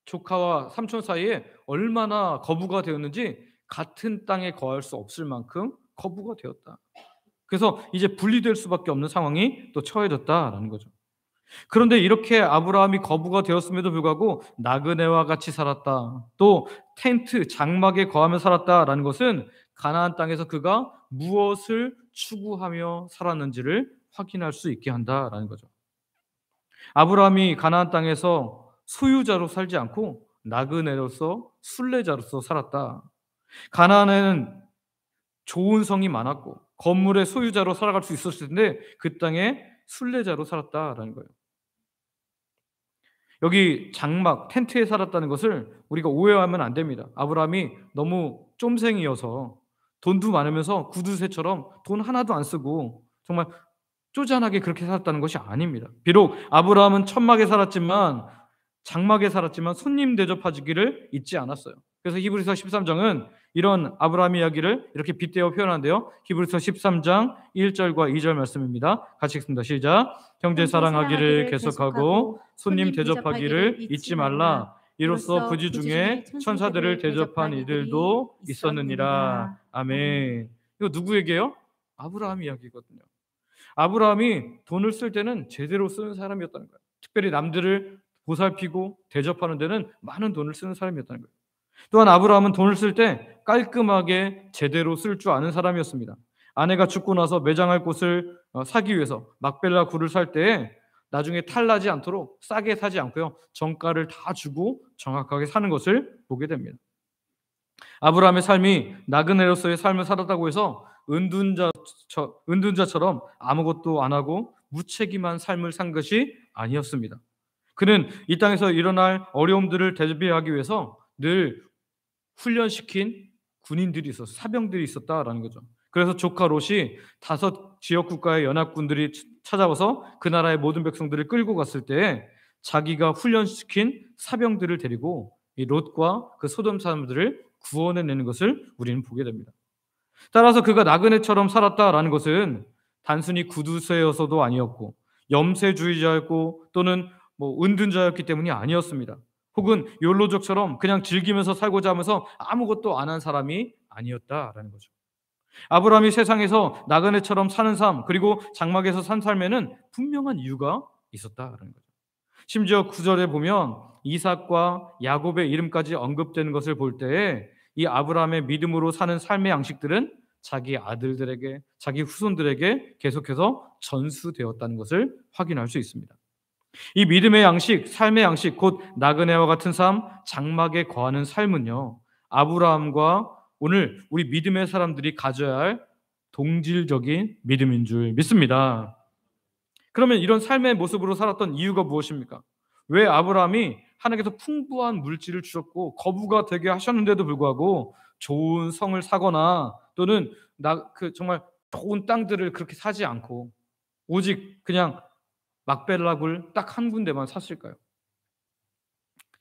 조카와 삼촌 사이에 얼마나 거부가 되었는지 같은 땅에 거할 수 없을 만큼 거부가 되었다. 그래서 이제 분리될 수밖에 없는 상황이 또 처해졌다라는 거죠. 그런데 이렇게 아브라함이 거부가 되었음에도 불구하고 나그네와 같이 살았다. 또 텐트, 장막에 거하며 살았다라는 것은 가나안 땅에서 그가 무엇을 추구하며 살았는지를 확인할 수 있게 한다라는 거죠. 아브라함이 가나안 땅에서 소유자로 살지 않고 나그네로서 순례자로서 살았다. 가나안에는 좋은 성이 많았고 건물의 소유자로 살아갈 수 있었을 텐데 그 땅에 순례자로 살았다라는 거예요. 여기 장막, 텐트에 살았다는 것을 우리가 오해하면 안 됩니다. 아브라함이 너무 쫌생이어서 돈도 많으면서 구두쇠처럼 돈 하나도 안 쓰고 정말 쪼잔하게 그렇게 살았다는 것이 아닙니다. 비록 아브라함은 천막에 살았지만 장막에 살았지만 손님 대접하기를 잊지 않았어요. 그래서 히브리서 13장은 이런 아브라함 이야기를 이렇게 빗대어 표현하는데요. 히브리서 13장 1절과 2절 말씀입니다. 같이 읽습니다. 시작. 형제 사랑하기를 계속하고 손님 대접하기를 잊지 말라. 이로써 부지 중에 천사들을 대접한 이들도 있었느니라. 아멘. 이거 누구에게요? 아브라함 이야기거든요. 아브라함이 돈을 쓸 때는 제대로 쓰는 사람이었다는 거예요. 특별히 남들을 보살피고 대접하는 데는 많은 돈을 쓰는 사람이었다는 거예요. 또한 아브라함은 돈을 쓸 때 깔끔하게 제대로 쓸 줄 아는 사람이었습니다. 아내가 죽고 나서 매장할 곳을 사기 위해서 막벨라 굴을 살 때 나중에 탈나지 않도록 싸게 사지 않고요. 정가를 다 주고 정확하게 사는 것을 보게 됩니다. 아브라함의 삶이 나그네로서의 삶을 살았다고 해서 은둔자처럼 아무것도 안 하고 무책임한 삶을 산 것이 아니었습니다. 그는 이 땅에서 일어날 어려움들을 대비하기 위해서 늘 훈련시킨 군인들이 있었어, 사병들이 있었다라는 거죠. 그래서 조카 롯이 5 지역 국가의 연합군들이 찾아와서 그 나라의 모든 백성들을 끌고 갔을 때 자기가 훈련시킨 사병들을 데리고 이 롯과 그 소돔 사람들을 구원해내는 것을 우리는 보게 됩니다. 따라서 그가 나그네처럼 살았다라는 것은 단순히 구두쇠여서도 아니었고 염세주의자였고 또는 은둔자였기 때문이 아니었습니다. 혹은 욜로족처럼 그냥 즐기면서 살고자 하면서 아무것도 안 한 사람이 아니었다라는 거죠. 아브라함이 세상에서 나그네처럼 사는 삶, 그리고 장막에서 산 삶에는 분명한 이유가 있었다라는 거죠. 심지어 9절에 보면 이삭과 야곱의 이름까지 언급되는 것을 볼 때에 이 아브라함의 믿음으로 사는 삶의 양식들은 자기 아들들에게, 자기 후손들에게 계속해서 전수되었다는 것을 확인할 수 있습니다. 이 믿음의 양식, 삶의 양식, 곧 나그네와 같은 삶, 장막에 거하는 삶은요, 아브라함과 오늘 우리 믿음의 사람들이 가져야 할 동질적인 믿음인 줄 믿습니다. 그러면 이런 삶의 모습으로 살았던 이유가 무엇입니까? 왜 아브라함이 하나님께서 풍부한 물질을 주셨고 거부가 되게 하셨는데도 불구하고 좋은 성을 사거나 또는 정말 좋은 땅들을 그렇게 사지 않고 오직 그냥 막벨락을 딱 한 군데만 샀을까요?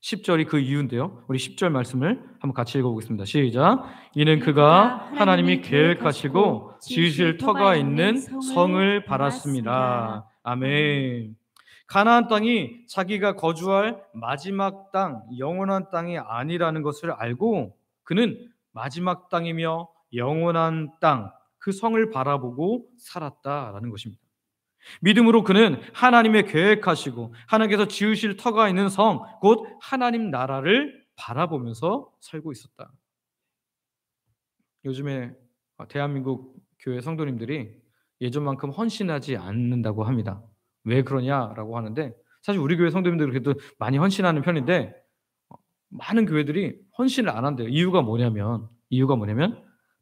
10절이 그 이유인데요. 우리 10절 말씀을 한번 같이 읽어보겠습니다. 시작. 이는 그가 하나님이 계획하시고 지으실 터가 있는 성을 바랐습니다. 아멘. 가나안 땅이 자기가 거주할 마지막 땅, 영원한 땅이 아니라는 것을 알고 그는 마지막 땅이며 영원한 땅, 그 성을 바라보고 살았다라는 것입니다. 믿음으로 그는 하나님의 계획하시고 하나님께서 지으실 터가 있는 성, 곧 하나님 나라를 바라보면서 살고 있었다. 요즘에 대한민국 교회 성도님들이 예전만큼 헌신하지 않는다고 합니다. 왜 그러냐라고 하는데, 사실 우리 교회 성도님들 그래도 많이 헌신하는 편인데 많은 교회들이 헌신을 안 한대요. 이유가 뭐냐면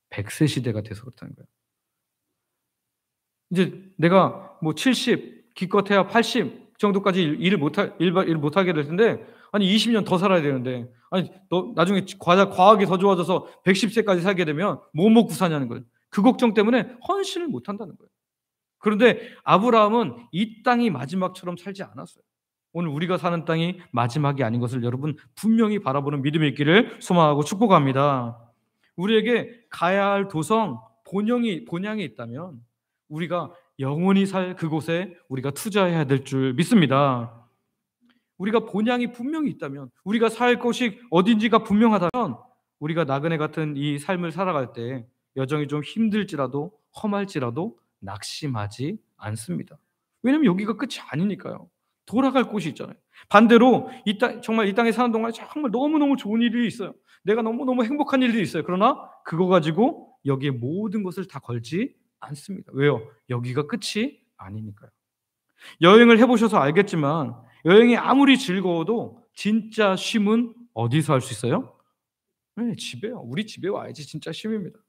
100세 시대가 돼서 그렇다는 거예요. 이제 내가 70, 기껏해야 80 정도까지 일을 못하게 될 텐데, 아니 20년 더 살아야 되는데, 아니 너 나중에 과학이 더 좋아져서 110세까지 살게 되면 뭐 먹고 사냐는 거예요. 그 걱정 때문에 헌신을 못 한다는 거예요. 그런데 아브라함은 이 땅이 마지막처럼 살지 않았어요. 오늘 우리가 사는 땅이 마지막이 아닌 것을 여러분 분명히 바라보는 믿음이 있기를 소망하고 축복합니다. 우리에게 가야 할 도성, 본향이 있다면 우리가 영원히 살 그곳에 우리가 투자해야 될 줄 믿습니다. 우리가 본향이 분명히 있다면, 우리가 살 곳이 어딘지가 분명하다면 우리가 나그네 같은 이 삶을 살아갈 때 여정이 좀 힘들지라도 험할지라도 낙심하지 않습니다. 왜냐하면 여기가 끝이 아니니까요. 돌아갈 곳이 있잖아요. 반대로 정말 이 땅에 사는 동안에 정말 너무너무 좋은 일이 있어요. 내가 너무너무 행복한 일들이 있어요. 그러나 그거 가지고 여기에 모든 것을 다 걸지 않습니다. 왜요? 여기가 끝이 아니니까요. 여행을 해보셔서 알겠지만 여행이 아무리 즐거워도 진짜 쉼은 어디서 할 수 있어요? 네, 집에요. 우리 집에 와야지 진짜 쉼입니다.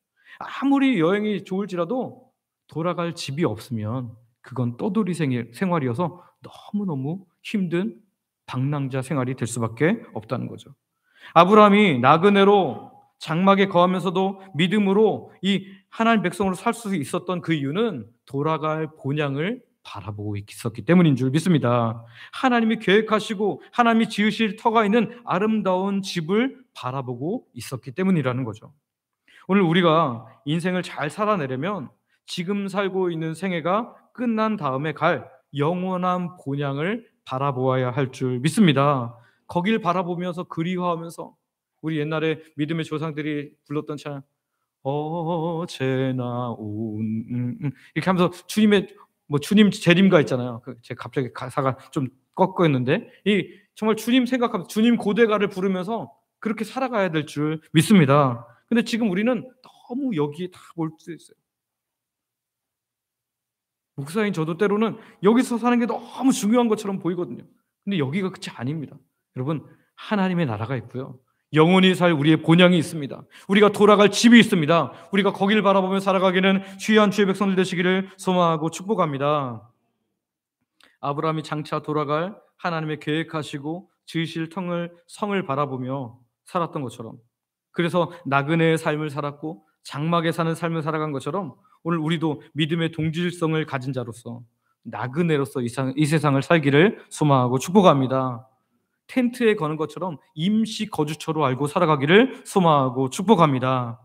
아무리 여행이 좋을지라도 돌아갈 집이 없으면 그건 떠돌이 생활이어서 너무너무 힘든 방랑자 생활이 될 수밖에 없다는 거죠. 아브라함이 나그네로 장막에 거하면서도 믿음으로 이 하나님 백성으로 살 수 있었던 그 이유는 돌아갈 본향을 바라보고 있었기 때문인 줄 믿습니다. 하나님이 계획하시고 하나님이 지으실 터가 있는 아름다운 집을 바라보고 있었기 때문이라는 거죠. 오늘 우리가 인생을 잘 살아내려면 지금 살고 있는 생애가 끝난 다음에 갈 영원한 본향을 바라보아야 할 줄 믿습니다. 거길 바라보면서 그리워하면서 우리 옛날에 믿음의 조상들이 불렀던 찬양, 어제나 온 이렇게 하면서 주님 재림가 있잖아요. 제가 갑자기 가사가 좀 꺾였는데, 이 정말 주님 생각하면서 주님 고대가를 부르면서 그렇게 살아가야 될 줄 믿습니다. 근데 지금 우리는 너무 여기에 다 몰두해 있어요. 목사인 저도 때로는 여기서 사는 게 너무 중요한 것처럼 보이거든요. 근데 여기가 그치 아닙니다. 여러분, 하나님의 나라가 있고요, 영원히 살 우리의 본향이 있습니다. 우리가 돌아갈 집이 있습니다. 우리가 거기를 바라보며 살아가기는 귀한 주의 백성들 되시기를 소망하고 축복합니다. 아브라함이 장차 돌아갈 하나님의 계획하시고 지으실 성을 바라보며 살았던 것처럼, 그래서 나그네의 삶을 살았고 장막에 사는 삶을 살아간 것처럼, 오늘 우리도 믿음의 동질성을 가진 자로서 나그네로서 이 세상을 살기를 소망하고 축복합니다. 텐트에 거는 것처럼 임시 거주처로 알고 살아가기를 소망하고 축복합니다.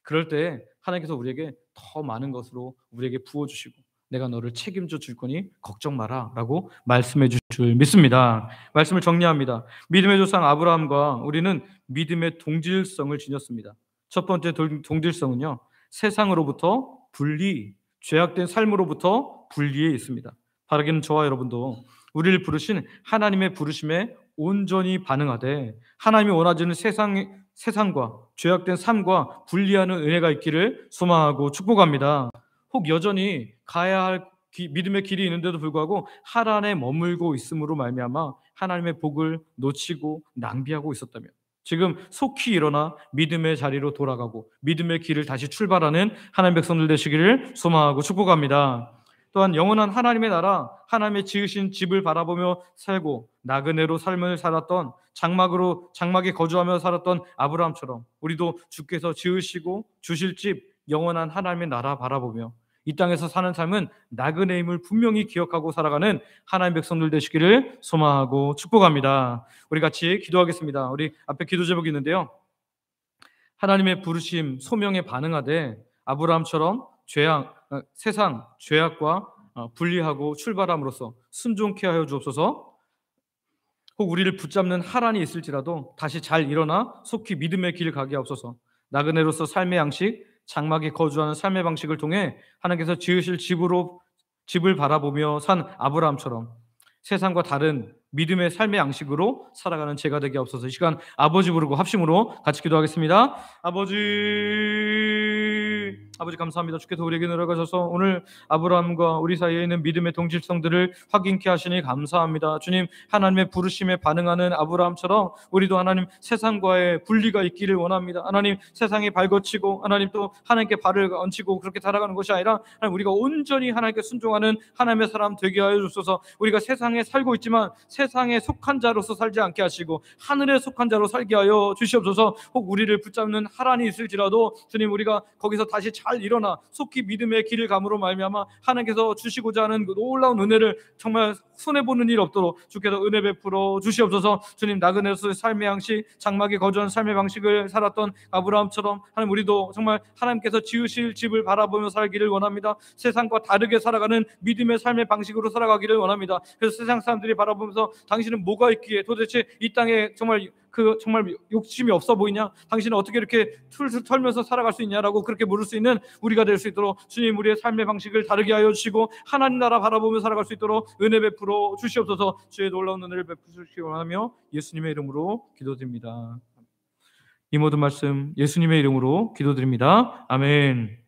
그럴 때 하나님께서 우리에게 더 많은 것으로 우리에게 부어주시고, 내가 너를 책임져 줄 거니 걱정 마라 라고 말씀해 주실 줄 믿습니다. 말씀을 정리합니다. 믿음의 조상 아브라함과 우리는 믿음의 동질성을 지녔습니다. 첫 번째 동질성은요, 세상으로부터 분리, 죄악된 삶으로부터 분리해 있습니다. 바라기는 저와 여러분도 우리를 부르신 하나님의 부르심에 온전히 반응하되 하나님이 원하시는 세상과 죄악된 삶과 분리하는 은혜가 있기를 소망하고 축복합니다. 혹 여전히 가야 할 믿음의 길이 있는데도 불구하고 하란에 머물고 있음으로 말미암아 하나님의 복을 놓치고 낭비하고 있었다면, 지금 속히 일어나 믿음의 자리로 돌아가고 믿음의 길을 다시 출발하는 하나님 백성들 되시기를 소망하고 축복합니다. 또한 영원한 하나님의 나라, 하나님의 지으신 집을 바라보며 살고 나그네로 삶을 살았던, 장막에 거주하며 살았던 아브라함처럼 우리도 주께서 지으시고 주실 집 영원한 하나님의 나라 바라보며 이 땅에서 사는 삶은 나그네임을 분명히 기억하고 살아가는 하나님 백성들 되시기를 소망하고 축복합니다. 우리 같이 기도하겠습니다. 우리 앞에 기도 제목이 있는데요, 하나님의 부르심 소명에 반응하되 아브라함처럼 세상 죄악과 분리하고 출발함으로써 순종케 하여 주옵소서. 혹 우리를 붙잡는 하란이 있을지라도 다시 잘 일어나 속히 믿음의 길 가게 하옵소서. 나그네로서 삶의 양식, 장막에 거주하는 삶의 방식을 통해 하나님께서 지으실 집을 바라보며 산 아브라함처럼 세상과 다른 믿음의 삶의 양식으로 살아가는 제가 되게 하옵소서. 이 시간 아버지 부르고 합심으로 같이 기도하겠습니다. 아버지 감사합니다. 주께서 우리에게 내려가셔서 오늘 아브라함과 우리 사이에 있는 믿음의 동질성들을 확인케 하시니 감사합니다. 주님, 하나님의 부르심에 반응하는 아브라함처럼 우리도 하나님 세상과의 분리가 있기를 원합니다. 하나님 세상에 발거치고 하나님 또 하나님께 발을 얹히고 그렇게 살아가는 것이 아니라 하나님 우리가 온전히 하나님께 순종하는 하나님의 사람 되게 하여 주소서. 우리가 세상에 살고 있지만 세상에 속한 자로서 살지 않게 하시고 하늘에 속한 자로 살게 하여 주시옵소서. 혹 우리를 붙잡는 하란이 있을지라도 주님, 우리가 거기서 다시 잘 일어나 속히 믿음의 길을 감으로 말미암아 하나님께서 주시고자 하는 그 놀라운 은혜를 정말 손해보는 일 없도록 주께서 은혜 베풀어 주시옵소서. 주님, 나그네로서의 삶의 양식, 장막에 거주한 삶의 방식을 살았던 아브라함처럼 하나님 우리도 정말 하나님께서 지으실 집을 바라보며 살기를 원합니다. 세상과 다르게 살아가는 믿음의 삶의 방식으로 살아가기를 원합니다. 그래서 세상 사람들이 바라보면서 당신은 뭐가 있기에 도대체 이 땅에 정말 욕심이 없어 보이냐? 당신은 어떻게 이렇게 툴툴 털면서 살아갈 수 있냐라고 그렇게 물을 수 있는 우리가 될 수 있도록 주님, 우리의 삶의 방식을 다르게 하여 주시고 하나님 나라 바라보며 살아갈 수 있도록 은혜 베풀어 주시옵소서. 주의 놀라운 은혜를 베푸시기 원하며 예수님의 이름으로 기도드립니다. 이 모든 말씀 예수님의 이름으로 기도드립니다. 아멘.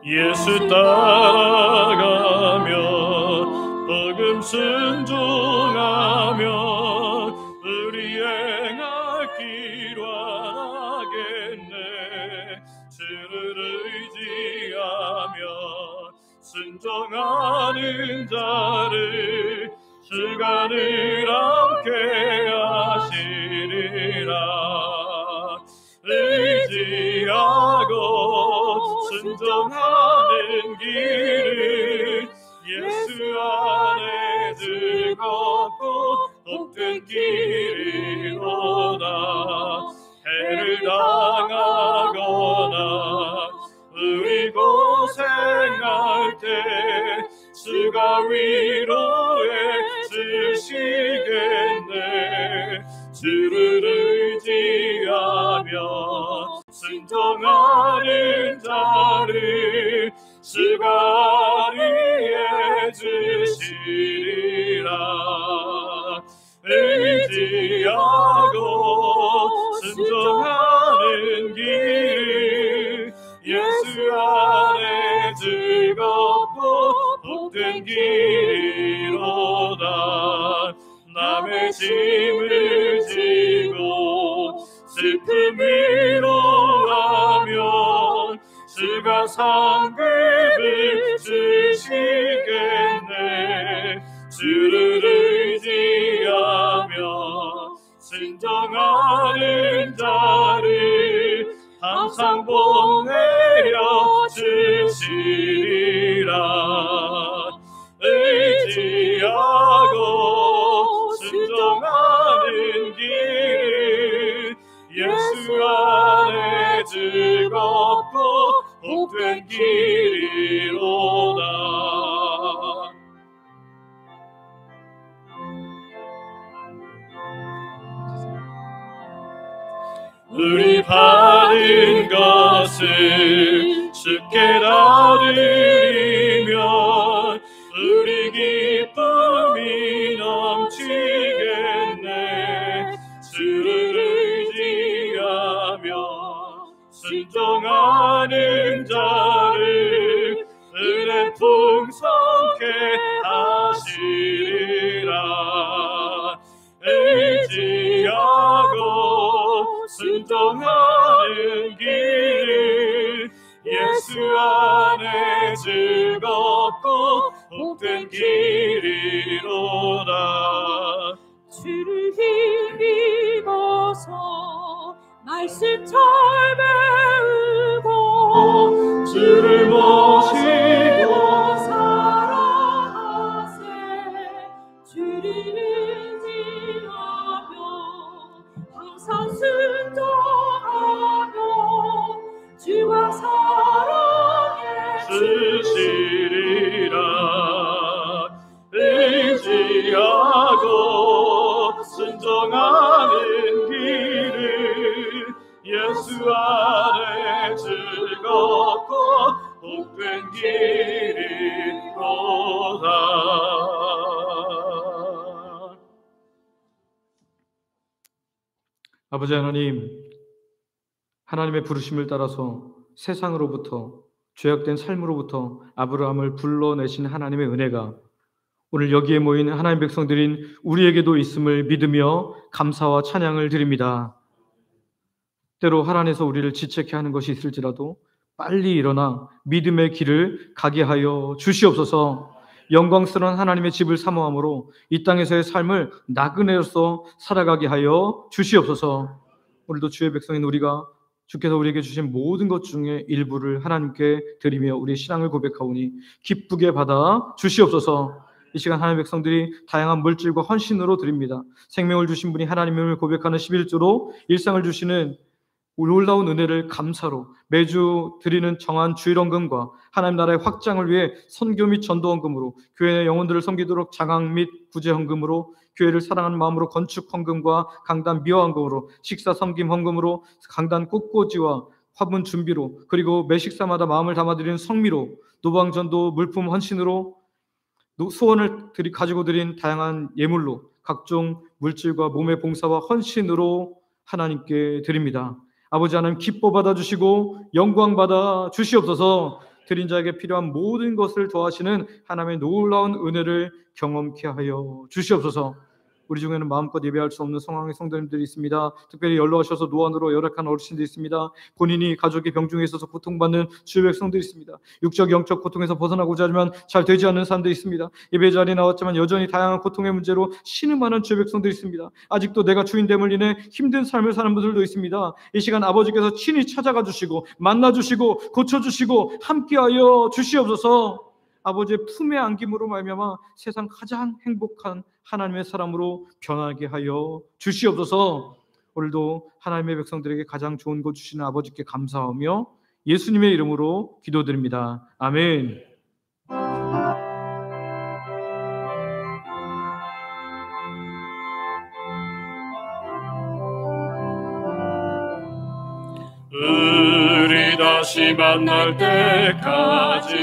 예수 따라가며 복음 순종하며 우리 행할 길 원하겠네. 주를 의지하며 순종하는 자를 주가 늘 함께 하시리라. 의지하고 순종하는 길을 예수 안에 즐겁고 복된 길이로다. 해를 당하거나 우리 고생할 때 주가 위로해 주시겠네. 주를 의지하며 순종하는 자를 주가 위해 주시리라. 의지하고 복된 길이로다. 남의 짐을 지고 슬픔 위로하면 주가 상급을 주시겠네. 주를 의지하며 순종하는 자를 항상 복내려 주시리라. 의지하고 순종하는 길 예수 안에 즐겁고 복된 길이로다. 우리 받은 것을 주께 나누면 우리 기쁨이 넘치겠네. 주를 의지하며 순종하는 자를 은혜 풍성케 하시리라. 의지하고 순종하는 길 예수 안에 즐겁고 복된 길이로다. 주를 힘입어서 말씀 잘 배우고 주를 모시고 살아가세. 주를 의지하며 항상 순종하며 주와 사랑해 주시리라. 의지하고 순종하는 길을 예수 안에 즐겁고 복된 길이로다. 아버지 하나님, 하나님의 부르심을 따라서 세상으로부터 죄악된 삶으로부터 아브라함을 불러내신 하나님의 은혜가 오늘 여기에 모인 하나님 백성들인 우리에게도 있음을 믿으며 감사와 찬양을 드립니다. 때로 하나님께서 우리를 지체케 하는 것이 있을지라도 빨리 일어나 믿음의 길을 가게 하여 주시옵소서. 영광스러운 하나님의 집을 사모함으로 이 땅에서의 삶을 나그네로서 살아가게 하여 주시옵소서. 오늘도 주의 백성인 우리가 주께서 우리에게 주신 모든 것 중에 일부를 하나님께 드리며 우리의 신앙을 고백하오니 기쁘게 받아 주시옵소서. 이 시간 하나님의 백성들이 다양한 물질과 헌신으로 드립니다. 생명을 주신 분이 하나님임을 고백하는 11조로 일상을 주시는 놀라운 은혜를 감사로 매주 드리는 정한 주일헌금과 하나님 나라의 확장을 위해 선교 및 전도헌금으로 교회의 영혼들을 섬기도록 장학 및 구제헌금으로 교회를 사랑하는 마음으로 건축헌금과 강단 미화헌금으로 식사 섬김헌금으로 강단 꽃꽂이와 화분 준비로 그리고 매 식사마다 마음을 담아드리는 성미로 노방전도 물품 헌신으로 소원을 가지고 드린 다양한 예물로 각종 물질과 몸의 봉사와 헌신으로 하나님께 드립니다. 아버지 하나님 기뻐 받아주시고 영광 받아 주시옵소서. 드린 자에게 필요한 모든 것을 더하시는 하나님의 놀라운 은혜를 경험케 하여 주시옵소서. 우리 중에는 마음껏 예배할 수 없는 상황의 성도님들이 있습니다. 특별히 연로하셔서 노안으로 열악한 어르신들이 있습니다. 본인이 가족의 병중에 있어서 고통받는 주의 백성들이 있습니다. 육적 영적 고통에서 벗어나고자 하지만 잘 되지 않는 사람들이 있습니다. 예배 자리에 나왔지만 여전히 다양한 고통의 문제로 신음하는 주의 백성들이 있습니다. 아직도 내가 주인됨을 인해 힘든 삶을 사는 분들도 있습니다. 이 시간 아버지께서 친히 찾아가 주시고 만나 주시고 고쳐 주시고 함께하여 주시옵소서. 아버지의 품에 안김으로 말미암아 세상 가장 행복한 하나님의 사람으로 변하게 하여 주시옵소서. 오늘도 하나님의 백성들에게 가장 좋은 것 주시는 아버지께 감사하며 예수님의 이름으로 기도드립니다. 아멘. 우리 다시 만날 때까지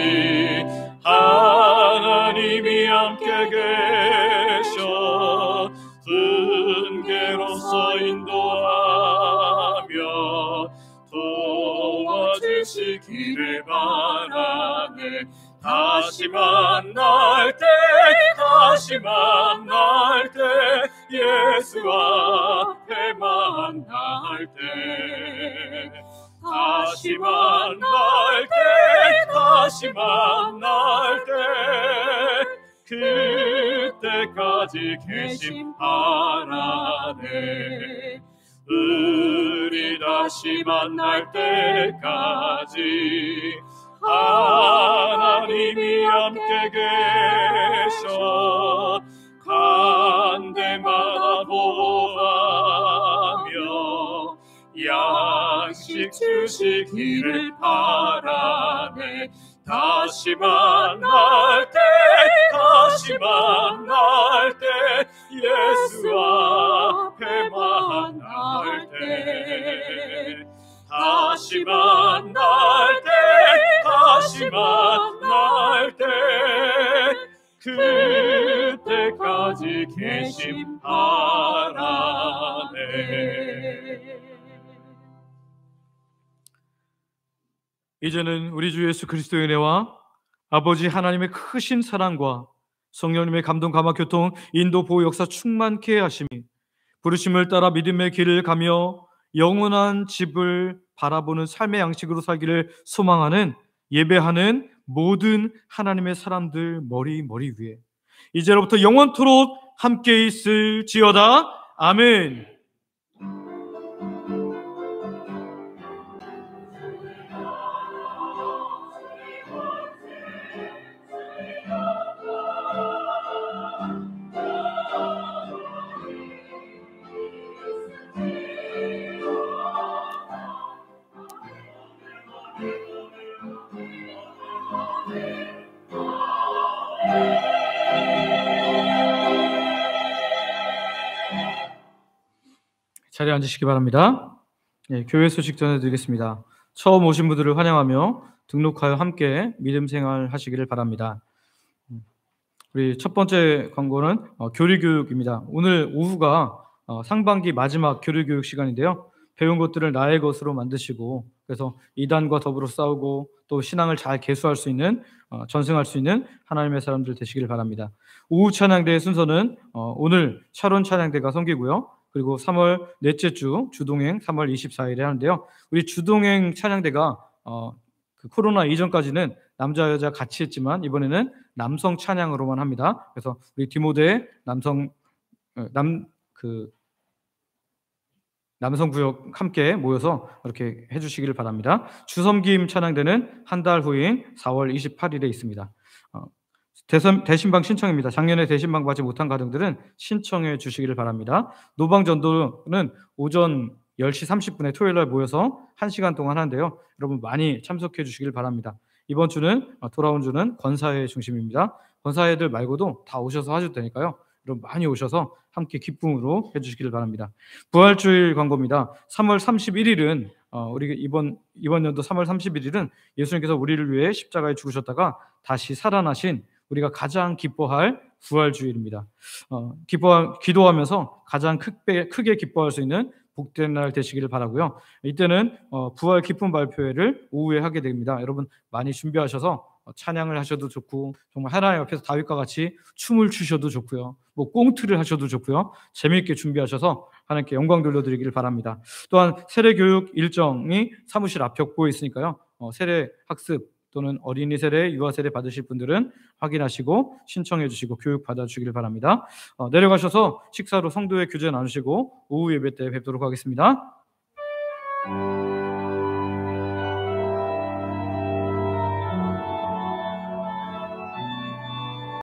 하나님이 함께 계셔 분계로서 인도하며 도와주시기를 바라네. 다시 만날 때 다시 만날 때 예수 앞에 만날 때 다시 만날 때 다시 만날 때 그때까지 계심 바라네 우리 다시 만날 때까지 하나님이 함께 계셔 간 데마다 보호하며 양식 주시기를 바라네 다시 만날 때 다시 만날 때 예수 앞에 만날 때 다시 만날 때 다시 만날 때 그때까지 계심 바라네 이제는 우리 주 예수 그리스도의 은혜와 아버지 하나님의 크신 사랑과 성령님의 감동 감화 교통 인도 보호 역사 충만케 하심이 부르심을 따라 믿음의 길을 가며 영원한 집을 바라보는 삶의 양식으로 살기를 소망하는 예배하는 모든 하나님의 사람들 머리 위에 이제로부터 영원토록 함께 있을지어다. 아멘. 자리에 앉으시기 바랍니다. 교회 소식 전해드리겠습니다. 처음 오신 분들을 환영하며 등록하여 함께 믿음 생활 하시기를 바랍니다. 우리 첫 번째 광고는 교리교육입니다. 오늘 오후가 상반기 마지막 교리교육 시간인데요. 배운 것들을 나의 것으로 만드시고 그래서 이단과 더불어 싸우고 또 신앙을 잘 계수할 수 있는 전승할 수 있는 하나님의 사람들 되시기를 바랍니다. 오후 찬양대의 순서는 오늘 차론 찬양대가 섬기고요. 그리고 3월 넷째 주 주동행 3월 24일에 하는데요. 우리 주동행 찬양대가 그 코로나 이전까지는 남자 여자 같이 했지만 이번에는 남성 찬양으로만 합니다. 그래서 우리 디모데의 남성 구역 함께 모여서 이렇게 해주시기를 바랍니다. 주섬김 찬양대는 한 달 후인 4월 28일에 있습니다. 대신방 신청입니다. 작년에 대신방 받지 못한 가정들은 신청해 주시기를 바랍니다. 노방전도는 오전 10시 30분에 토요일날 모여서 1시간 동안 하는데요. 여러분 많이 참석해 주시길 바랍니다. 이번 주는 돌아온 주는 권사회 중심입니다. 권사회들 말고도 다 오셔서 하셔도 되니까요. 여러분 많이 오셔서 함께 기쁨으로 해주시기를 바랍니다. 부활주일 광고입니다. 3월 31일은 우리 이번 연도 3월 31일은 예수님께서 우리를 위해 십자가에 죽으셨다가 다시 살아나신 우리가 가장 기뻐할 부활주일입니다. 기도하면서 가장 크게 기뻐할 수 있는 복된 날 되시기를 바라고요. 이때는 부활 기쁨 발표회를 오후에 하게 됩니다. 여러분 많이 준비하셔서 찬양을 하셔도 좋고 정말 하나님 앞에서 다윗과 같이 춤을 추셔도 좋고요. 뭐 꽁트를 하셔도 좋고요. 재미있게 준비하셔서 하나님께 영광 돌려드리기를 바랍니다. 또한 세례 교육 일정이 사무실 앞 벽보에 있으니까요. 세례 학습 또는 어린이 세례, 유아 세례 받으실 분들은 확인하시고 신청해 주시고 교육 받아주시기를 바랍니다. 내려가셔서 식사로 성도의 교제 나누시고 오후 예배 때 뵙도록 하겠습니다.